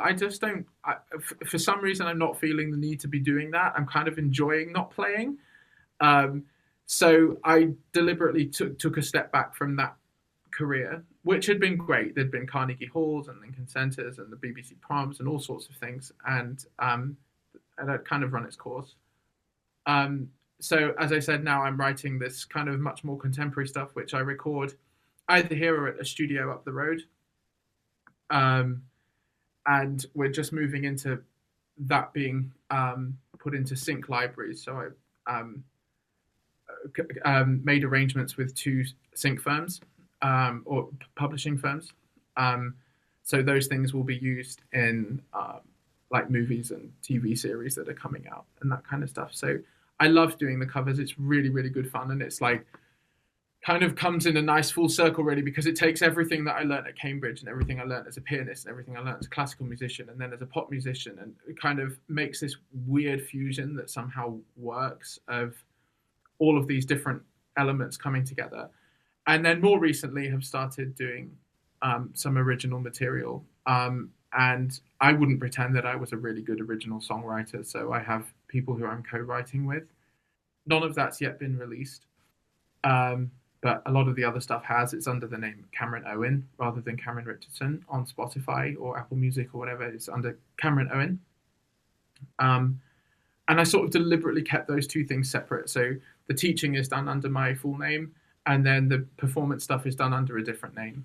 for some reason, I'm not feeling the need to be doing that. I'm kind of enjoying not playing. So I deliberately took a step back from that career, which had been great. There'd been Carnegie Halls and Lincoln Centres and the BBC Proms and all sorts of things. And it had kind of run its course. So as I said, now I'm writing this kind of much more contemporary stuff, which I record either here or at a studio up the road. And we're just moving into that being put into sync libraries. So I made arrangements with 2 sync firms or publishing firms. So those things will be used in like movies and TV series that are coming out and that kind of stuff. So I love doing the covers. It's really, really good fun. And it's like kind of comes in a nice full circle, really, because it takes everything that I learned at Cambridge and everything I learned as a pianist and everything I learned as a classical musician and then as a pop musician, and it kind of makes this weird fusion that somehow works of all of these different elements coming together. And then more recently have started doing some original material. And I wouldn't pretend that I was a really good original songwriter. So I have people who I'm co-writing with. None of that's yet been released. But a lot of the other stuff has. It's under the name Cameron Owen rather than Cameron Richardson on Spotify or Apple Music or whatever. It's under Cameron Owen. And I sort of deliberately kept those two things separate. So the teaching is done under my full name, and then the performance stuff is done under a different name.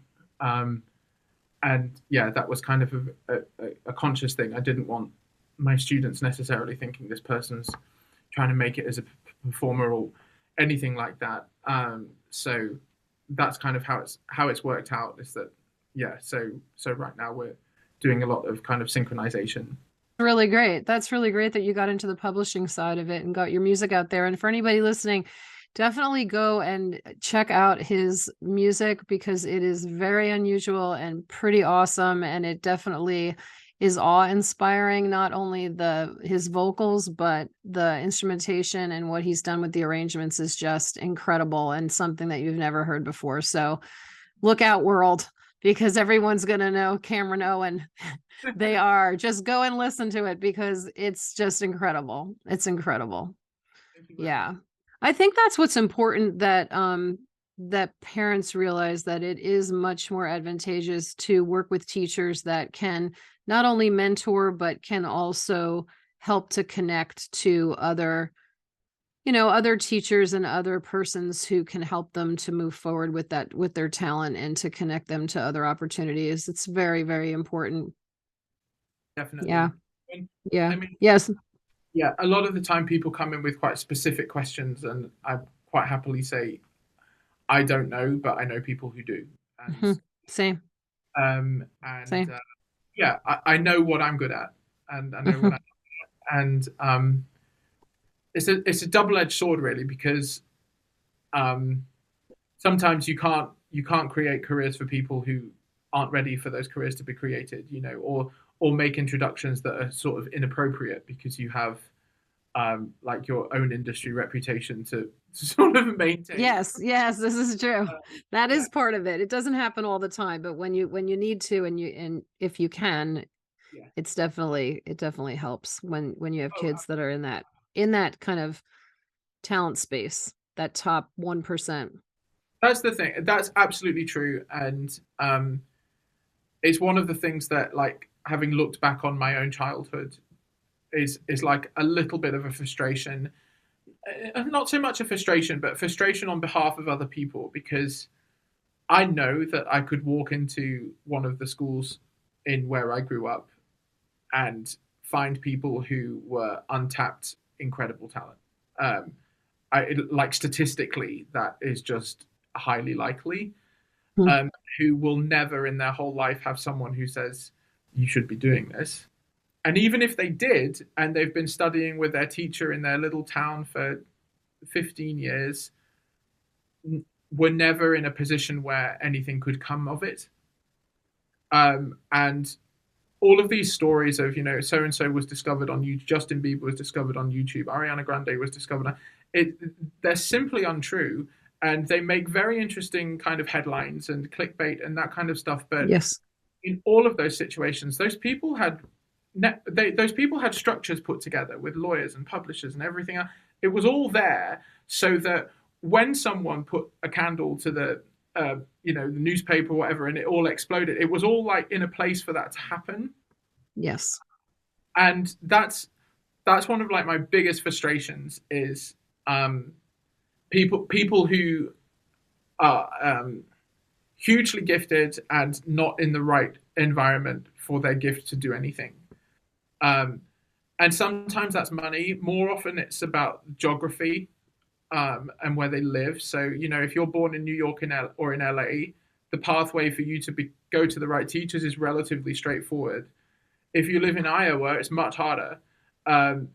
And yeah, that was kind of a conscious thing. I didn't want my students necessarily thinking this person's trying to make it as a performer or anything like that. So that's kind of how it's worked out, is that, yeah, so right now we're doing a lot of kind of synchronization. Really great. That's really great that you got into the publishing side of it and got your music out there. And for anybody listening, definitely go and check out his music, because it is very unusual and pretty awesome. And it definitely is awe-inspiring, not only his vocals, but the instrumentation and what he's done with the arrangements is just incredible and something that you've never heard before. So look out, world, because everyone's going to know Cameron Owen. They are. Just go and listen to it, because it's just incredible. It's incredible. Yeah. I think that's what's important, that that parents realize that it is much more advantageous to work with teachers that can not only mentor, but can also help to connect to other teachers and other persons who can help them to move forward with their talent and to connect them to other opportunities. It's very, very important. Definitely. Yeah. Yeah. I mean, yes. Yeah. A lot of the time people come in with quite specific questions, and I quite happily say, I don't know, but I know people who do. And, Same. And Same. Yeah, I know what I'm good at, and I know what I'm good at. And it's a double-edged sword, really, because sometimes you can't create careers for people who aren't ready for those careers to be created, or make introductions that are sort of inappropriate because you have like your own industry reputation to sort of maintain. Yes, this is true. That is part of it. It doesn't happen all the time, but when you need to, and if you can, it definitely helps when you have kids that are in that kind of talent space, that top 1%. That's the thing. That's absolutely true. And it's one of the things that, like, having looked back on my own childhood, is like a little bit of a frustration. Not so much a frustration, but frustration on behalf of other people, because I know that I could walk into one of the schools in where I grew up and find people who were untapped, incredible talent. Like, statistically, that is just highly likely. Who will never in their whole life have someone who says, you should be doing this. And even if they did, and they've been studying with their teacher in their little town for 15 years, were never in a position where anything could come of it. And all of these stories of, so-and-so was discovered on YouTube, Justin Bieber was discovered on YouTube, Ariana Grande was discovered on it, they're simply untrue. And they make very interesting kind of headlines and clickbait and that kind of stuff. But yes, in all of those situations, those people had structures put together with lawyers and publishers and everything else. It was all there so that when someone put a candle to the newspaper or whatever, and it all exploded, it was all like in a place for that to happen. Yes. And that's one of, like, my biggest frustrations is people who are hugely gifted and not in the right environment for their gift to do anything. And sometimes that's money. More often it's about geography and where they live. So, if you're born in New York or in LA, the pathway for you to go to the right teachers is relatively straightforward. If you live in Iowa, it's much harder. And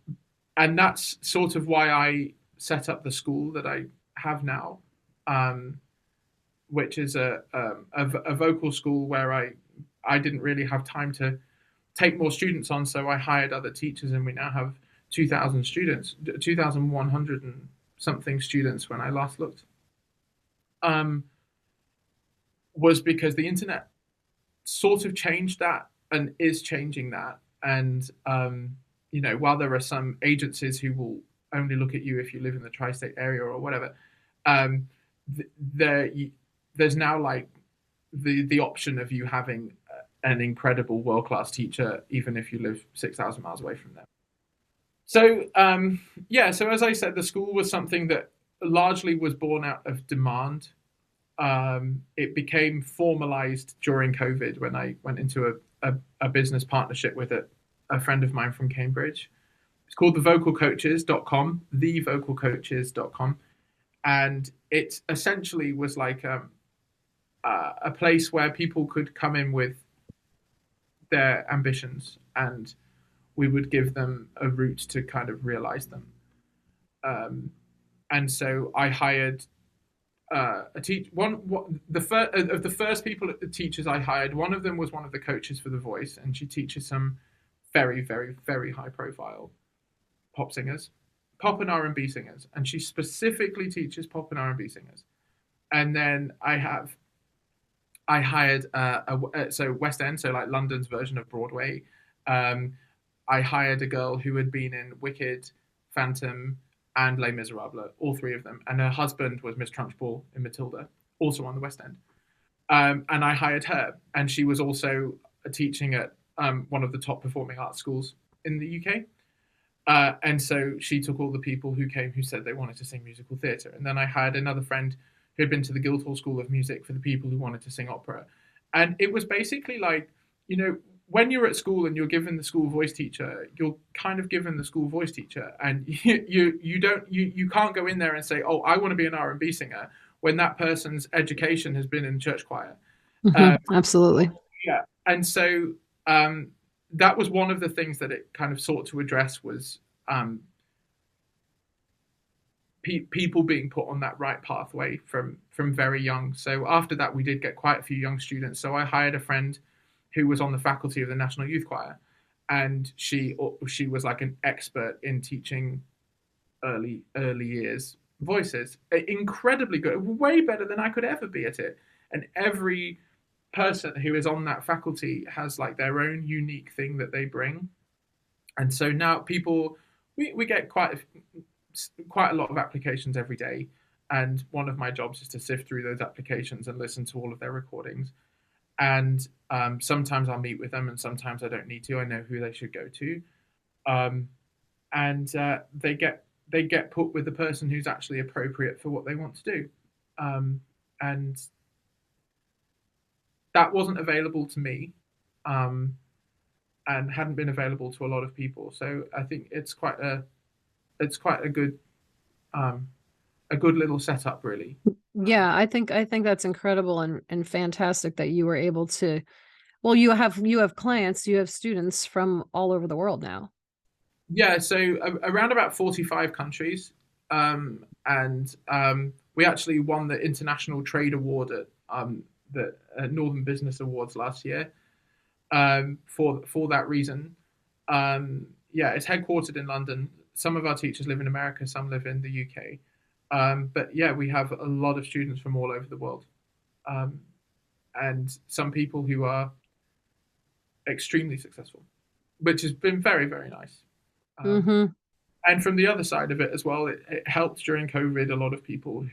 that's sort of why I set up the school that I have now, which is a vocal school where I didn't really have time to take more students on, so I hired other teachers, and we now have 2,000 students, 2,100 and something students when I last looked. was because the internet sort of changed that and is changing that. And while there are some agencies who will only look at you if you live in the tri-state area or whatever, um, there's now like the option of you having an incredible world-class teacher, even if you live 6,000 miles away from them. So so as I said, the school was something that largely was born out of demand. It became formalized during COVID when I went into a business partnership with a friend of mine from Cambridge. It's called thevocalcoaches.com, thevocalcoaches.com. And it essentially was like a place where people could come in with their ambitions, and we would give them a route to kind of realize them. And so I hired a teach one of the first people at the teachers I hired. One of them was one of the coaches for The Voice, and she teaches some very, very, very high profile pop singers, pop and R&B singers, and she specifically teaches pop and R&B singers. And then I hired so West End, so like London's version of Broadway. I hired a girl who had been in Wicked, Phantom, and Les Miserables, all three of them. And her husband was Miss Trunchbull in Matilda, also on the West End. And I hired her, and she was also teaching at one of the top performing arts schools in the UK. And so she took all the people who came who said they wanted to sing musical theatre. And then I hired another friend who had been to the Guildhall School of Music for the people who wanted to sing opera. And it was basically like, when you're at school and you're given the school voice teacher, you're kind of given the school voice teacher, and you can't go in there and say, oh, I want to be an R&B singer, when that person's education has been in church choir. Absolutely. Yeah. And so that was one of the things that it kind of sought to address was people being put on that right pathway from very young. So after that, we did get quite a few young students. So I hired a friend who was on the faculty of the National Youth Choir, and she was like an expert in teaching early years voices. Incredibly good, way better than I could ever be at it. And every person who is on that faculty has like their own unique thing that they bring. And so now we get quite a lot of applications every day, and one of my jobs is to sift through those applications and listen to all of their recordings. And sometimes I'll meet with them, and sometimes I don't need to. I know who they should go to, and they get put with the person who's actually appropriate for what they want to do. And that wasn't available to me, and hadn't been available to a lot of people. So I think it's quite a good little setup, really. Yeah, I think that's incredible and fantastic that you were able to. Well, you have clients, you have students from all over the world now. Yeah, so around about 45 countries, and we actually won the International Trade Award at the Northern Business Awards last year for that reason. It's headquartered in London. Some of our teachers live in America, some live in the UK. But yeah, we have a lot of students from all over the world, and some people who are extremely successful, which has been very, very nice. And from the other side of it as well, it helped during COVID. A lot of people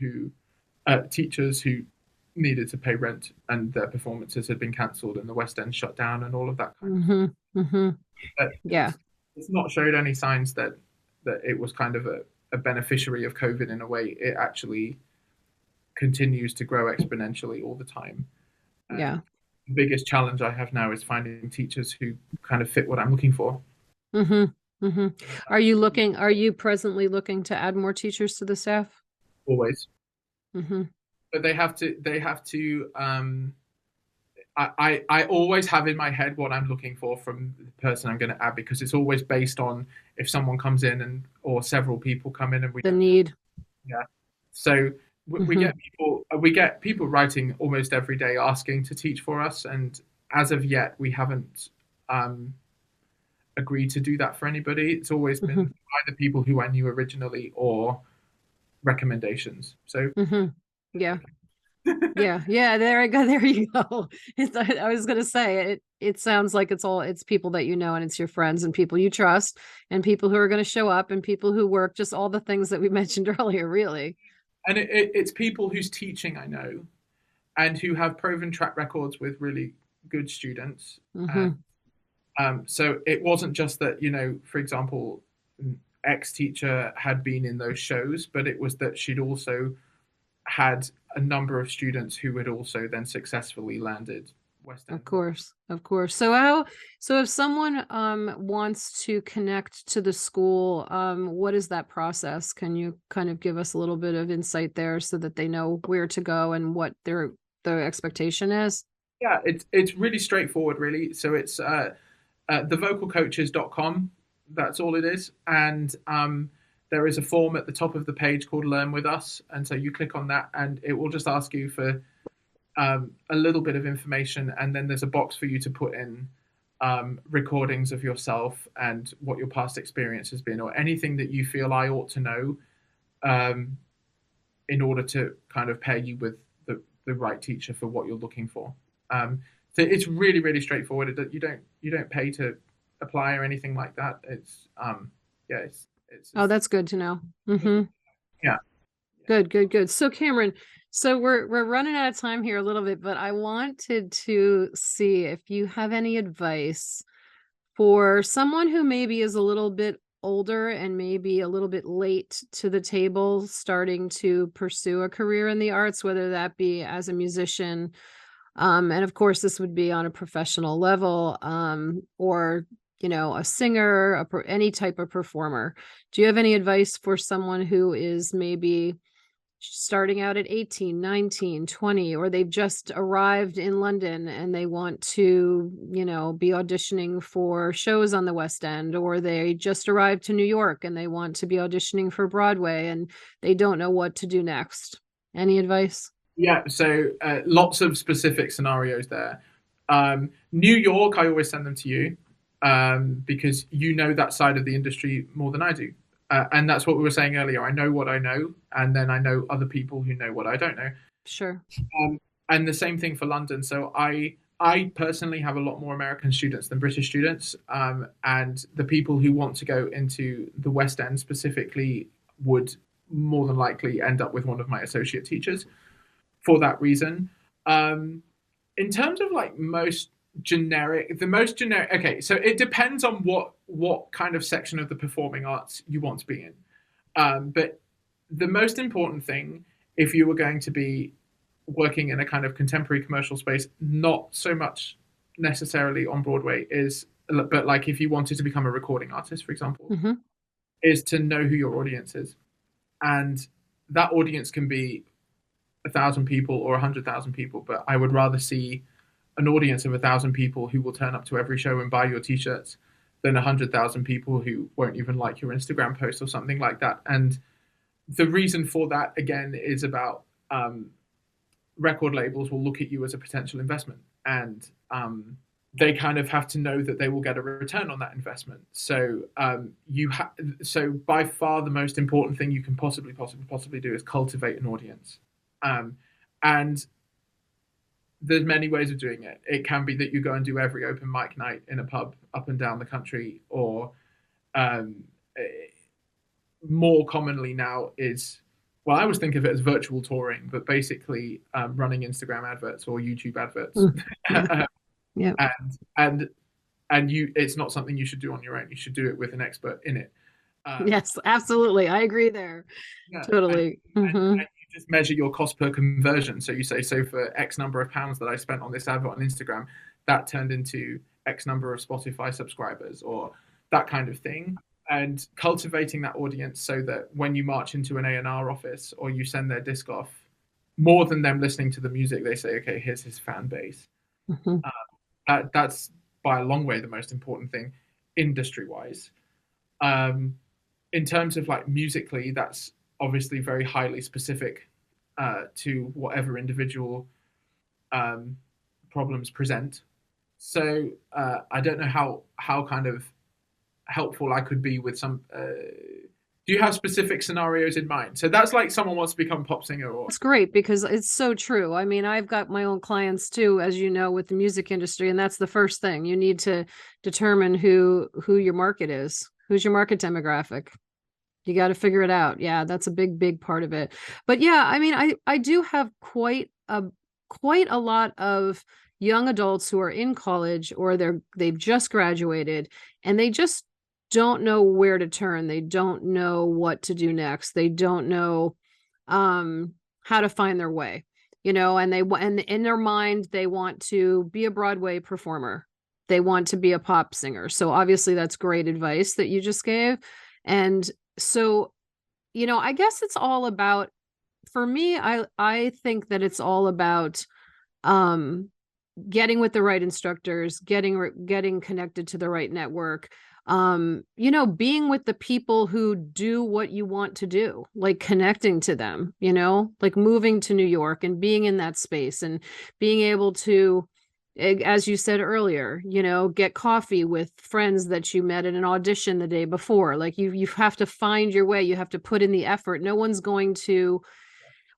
teachers who needed to pay rent and their performances had been cancelled and the West End shut down and all of that kind of stuff. Yeah. It's not showed any signs that it was kind of a beneficiary of COVID in a way. It actually continues to grow exponentially all the time. Yeah. The biggest challenge I have now is finding teachers who kind of fit what I'm looking for. Are you presently looking to add more teachers to the staff? Always. But they have to I always have in my head what I'm looking for from the person I'm going to add, because it's always based on if someone comes in or several people come in and the need. Yeah. So we get people writing almost every day asking to teach for us, and as of yet we haven't agreed to do that for anybody. It's always been either people who I knew originally or recommendations. So yeah. Yeah, yeah, there I go. There you go. I was gonna say it sounds like it's people that you know and it's your friends and people you trust and people who are gonna show up and people who work, just all the things that we mentioned earlier, really. And it's people whose teaching I know and who have proven track records with really good students. And Hmm. so it wasn't just that, for example, X teacher had been in those shows, but it was that she'd also had a number of students who had also then successfully landed West End Of roles. course, of course. So if someone wants to connect to the school, what is that process? Can you kind of give us a little bit of insight there so that they know where to go and what their expectation is? Yeah, it's really straightforward, really. So it's thevocalcoaches.com. That's all it is. And there is a form at the top of the page called Learn With Us. And so you click on that and it will just ask you for a little bit of information. And then there's a box for you to put in recordings of yourself and what your past experience has been, or anything that you feel I ought to know um, in order to kind of pair you with the right teacher for what you're looking for. So it's really, really straightforward. You don't pay to apply or anything like that. It's yeah, it's Oh, just, that's good to know. Hmm. yeah. Good, good, good. So Cameron, so we're running out of time here a little bit, but I wanted to see if you have any advice for someone who maybe is a little bit older and maybe a little bit late to the table, starting to pursue a career in the arts, whether that be as a musician, and of course this would be on a professional level, or a singer, any type of performer. Do you have any advice for someone who is maybe starting out at 18, 19, 20, or they've just arrived in London and they want to, be auditioning for shows on the West End, or they just arrived to New York and they want to be auditioning for Broadway and they don't know what to do next? Any advice? Yeah, so lots of specific scenarios there. New York, I always send them to you because you know that side of the industry more than I do. And that's what we were saying earlier. I know what I know, and then I know other people who know what I don't know. Sure. And the same thing for London. So I personally have a lot more American students than British students, and the people who want to go into the West End specifically would more than likely end up with one of my associate teachers for that reason. In terms of like the most generic. Okay, so it depends on what kind of section of the performing arts you want to be in. But the most important thing, if you were going to be working in a kind of contemporary commercial space, not so much necessarily on Broadway, but like if you wanted to become a recording artist, for example, Hmm. is to know who your audience is, and that audience can be 1,000 people or 100,000 people, but I would rather see an audience of 1,000 people who will turn up to every show and buy your t-shirts than 100,000 people who won't even like your Instagram post or something like that. And the reason for that again is about record labels will look at you as a potential investment, and they kind of have to know that they will get a return on that investment. So so by far the most important thing you can possibly do is cultivate an audience. And there's many ways of doing it. It can be that you go and do every open mic night in a pub up and down the country, or um, more commonly now is, well, I always think of it as virtual touring, but basically running Instagram adverts or YouTube adverts. Mm. Yeah. Yeah. And it's not something you should do on your own. You should do it with an expert in it. Um, Yes, absolutely. I agree there. yeah, Totally. Hmm. and you just measure your cost per conversion. So you say, so for X number of pounds that I spent on this advert on Instagram, that turned into X number of Spotify subscribers, or that kind of thing. And cultivating that audience so that when you march into an A&R office or you send their disc off, more than them listening to the music, they say, okay, here's his fan base. Hmm. Uh, that's by a long way the most important thing industry wise. Um, in terms of like musically, that's obviously very highly specific to whatever individual um, problems present. So I don't know how kind of helpful I could be with some Do you have specific scenarios in mind? So that's like someone wants to become a pop singer or It's great because it's so true. I mean, I've got my own clients too, as you know, with the music industry, and that's the first thing. You need to determine who your market is. Who's your market demographic? You got to figure it out. Yeah, that's a big part of it. But yeah, I mean, I do have quite a lot of young adults who are in college or they've just graduated and they just don't know where to turn. They don't know what to do next. They don't know how to find their way. And in their mind they want to be a Broadway performer. They want to be a pop singer. So obviously that's great advice that you just gave. And so, I guess it's all about, for me, I think that it's all about um getting with the right instructors, getting connected to the right network, being with the people who do what you want to do, like connecting to them, like moving to New York and being in that space and being able to, as you said earlier, get coffee with friends that you met at an audition the day before. Like you have to find your way. You have to put in the effort. No one's going to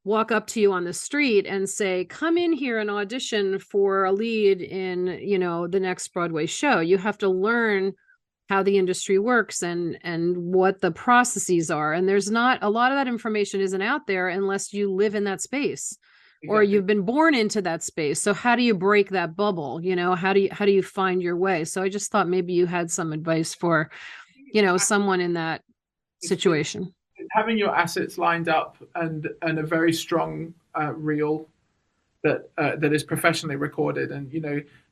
walk up to you on the street and say, come in here and audition for a lead in, the next Broadway show. You have to learn how the industry works and what the processes are. And there's not a lot of that information isn't out there unless you live in that space. Exactly. Or you've been born into that space. So how do you break that bubble? How do you find your way? So I just thought maybe you had some advice for, someone in that situation. Having your assets lined up and a very strong reel that is professionally recorded, and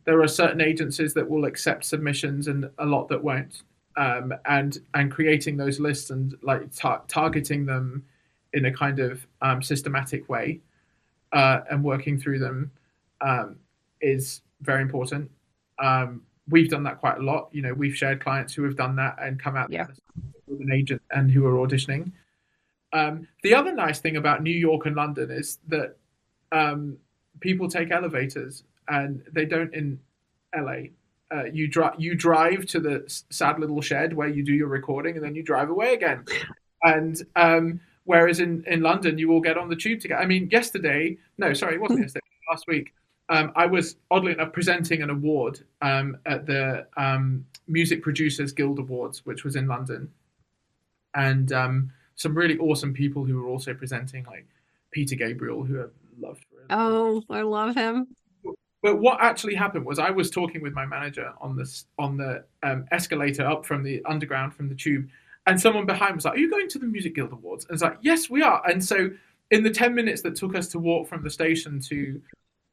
there are certain agencies that will accept submissions and a lot that won't, and creating those lists and like targeting them in a kind of systematic way, and working through them is very important. We've done that quite a lot. We've shared clients who have done that and come out with an agent and who are auditioning. The other nice thing about New York and London is that people take elevators, and they don't in LA. You drive to the sad little shed where you do your recording, and then you drive away again. And whereas in London, you all get on the tube together. I mean, it wasn't yesterday, last week. I was, oddly enough, presenting an award at the Music Producers Guild Awards, which was in London. And some really awesome people who were also presenting, like Peter Gabriel, who I've loved forever. Oh, I love him. But what actually happened was I was talking with my manager on the escalator up from the underground, from the tube, and someone behind was like, "Are you going to the Music Guild Awards?" And it's like, "Yes, we are." And so in the 10 minutes that took us to walk from the station to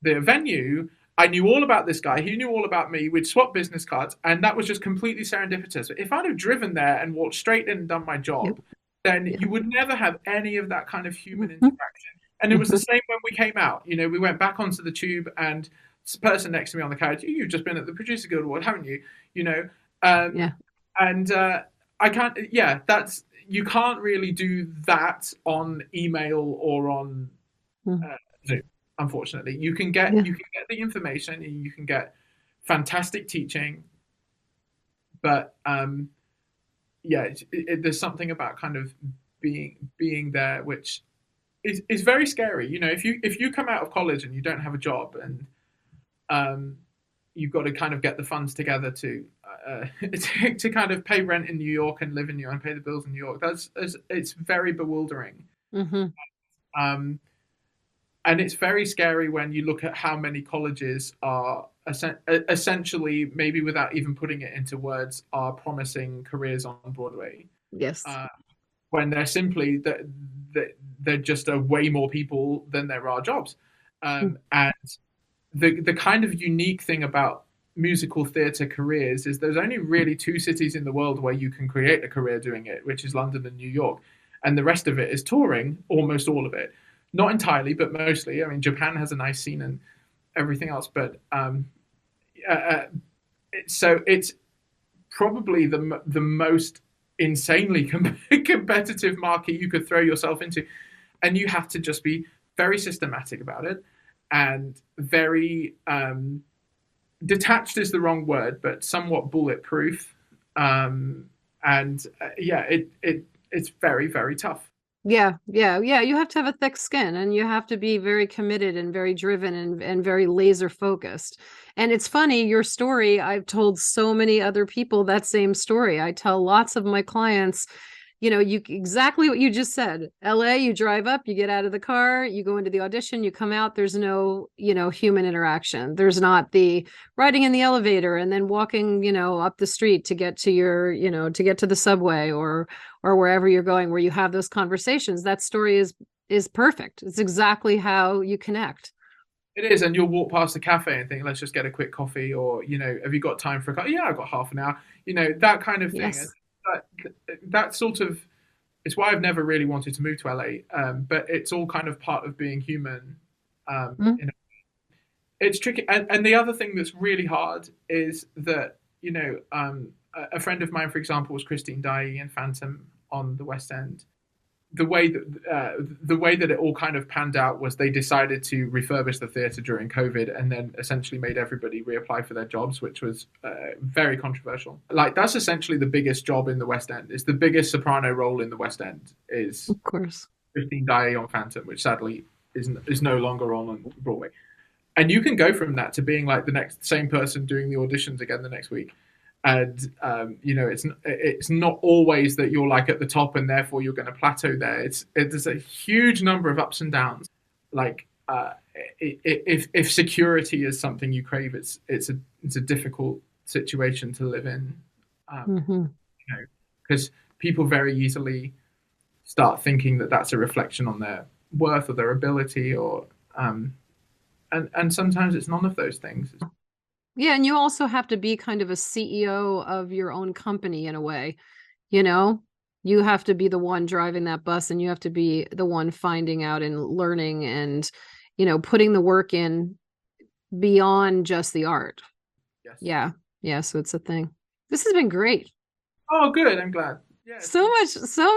the venue, I knew all about this guy. He knew all about me. We'd swapped business cards, and that was just completely serendipitous. If I'd have driven there and walked straight in and done my job, then you would never have any of that kind of human interaction. And it was the same when we came out. We went back onto the tube, and this person next to me on the couch, "You've just been at the Producer Guild Award, haven't you?" And I can't. Yeah, you can't really do that on email or on Zoom. Unfortunately, you can get the information, and you can get fantastic teaching, but there's something about kind of being there which is very scary. If you come out of college and you don't have a job, and you've got to kind of get the funds together to to kind of pay rent in New York and live in New York and pay the bills in New York, it's very bewildering. Mm-hmm. And it's very scary when you look at how many colleges are essentially, maybe without even putting it into words, are promising careers on Broadway. Yes. When they're simply that they're just way more people than there are jobs. And the kind of unique thing about musical theatre careers is there's only really two cities in the world where you can create a career doing it, which is London and New York. And the rest of it is touring, almost all of it. Not entirely, but mostly. I mean, Japan has a nice scene and everything else, but so it's probably the most insanely competitive market you could throw yourself into, and you have to just be very systematic about it and very detached is the wrong word, but somewhat bulletproof. it's very, very tough. Yeah. You have to have a thick skin, and you have to be very committed and very driven and very laser focused. And it's funny, your story, I've told so many other people that same story. I tell lots of my clients, you exactly what you just said. LA, you drive up, you get out of the car, you go into the audition, you come out, there's no, human interaction. There's not the riding in the elevator and then walking, up the street to get to your, to get to the subway or wherever you're going, where you have those conversations. That story is perfect. It's exactly how you connect. It is, and you'll walk past a cafe and think, let's just get a quick coffee, or, have you got time for a coffee? Yeah, I've got half an hour, that kind of thing. Yes. That sort of, it's why I've never really wanted to move to LA, but it's all kind of part of being human. It's tricky. And the other thing that's really hard is that, a friend of mine, for example, was Christine Daae in Phantom on the West End. The way that it all kind of panned out was they decided to refurbish the theatre during COVID, and then essentially made everybody reapply for their jobs, which was very controversial. Like, that's essentially the biggest job in the West End. It's the biggest soprano role in the West End, is of course Christine Daae on Phantom, which sadly is no longer on Broadway. And you can go from that to being like the same person doing the auditions again the next week. And it's not always that you're like at the top and therefore you're going to plateau there. There's a huge number of ups and downs. Like if security is something you crave, it's a difficult situation to live in. Because people very easily start thinking that that's a reflection on their worth or their ability, or and sometimes it's none of those things. Yeah, and you also have to be kind of a CEO of your own company in a way. You have to be the one driving that bus, and you have to be the one finding out and learning and, putting the work in beyond just the art. Yes. Yeah. So it's a thing. This has been great. Oh, good. I'm glad. Yeah. So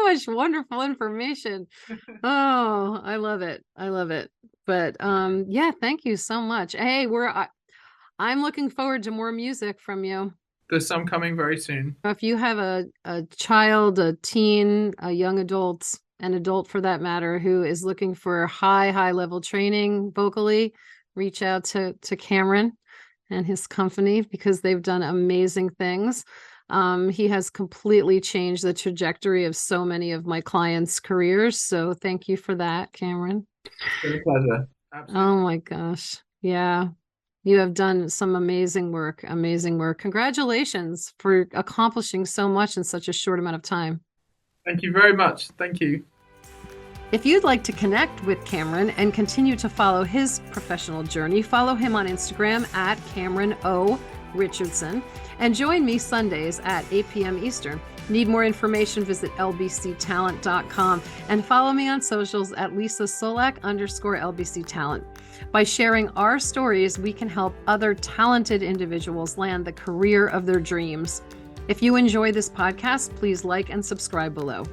much wonderful information. Oh, I love it. But yeah, thank you so much. Hey, I'm looking forward to more music from you. There's some coming very soon. If you have a child, a teen, a young adult, an adult for that matter, who is looking for high level training vocally, reach out to Cameron and his company, because they've done amazing things. He has completely changed the trajectory of so many of my clients' careers. So thank you for that, Cameron. It's been a pleasure. Absolutely. Oh my gosh. Yeah. You have done some amazing work. Congratulations for accomplishing so much in such a short amount of time. Thank you very much. Thank you. If you'd like to connect with Cameron and continue to follow his professional journey, follow him on Instagram at Cameron O. Richardson, and join me Sundays at 8 p.m. Eastern. Need more information, visit lbctalent.com and follow me on socials at LisaSolak_LBCTalent. By sharing our stories, we can help other talented individuals land the career of their dreams. If you enjoy this podcast, please like and subscribe below.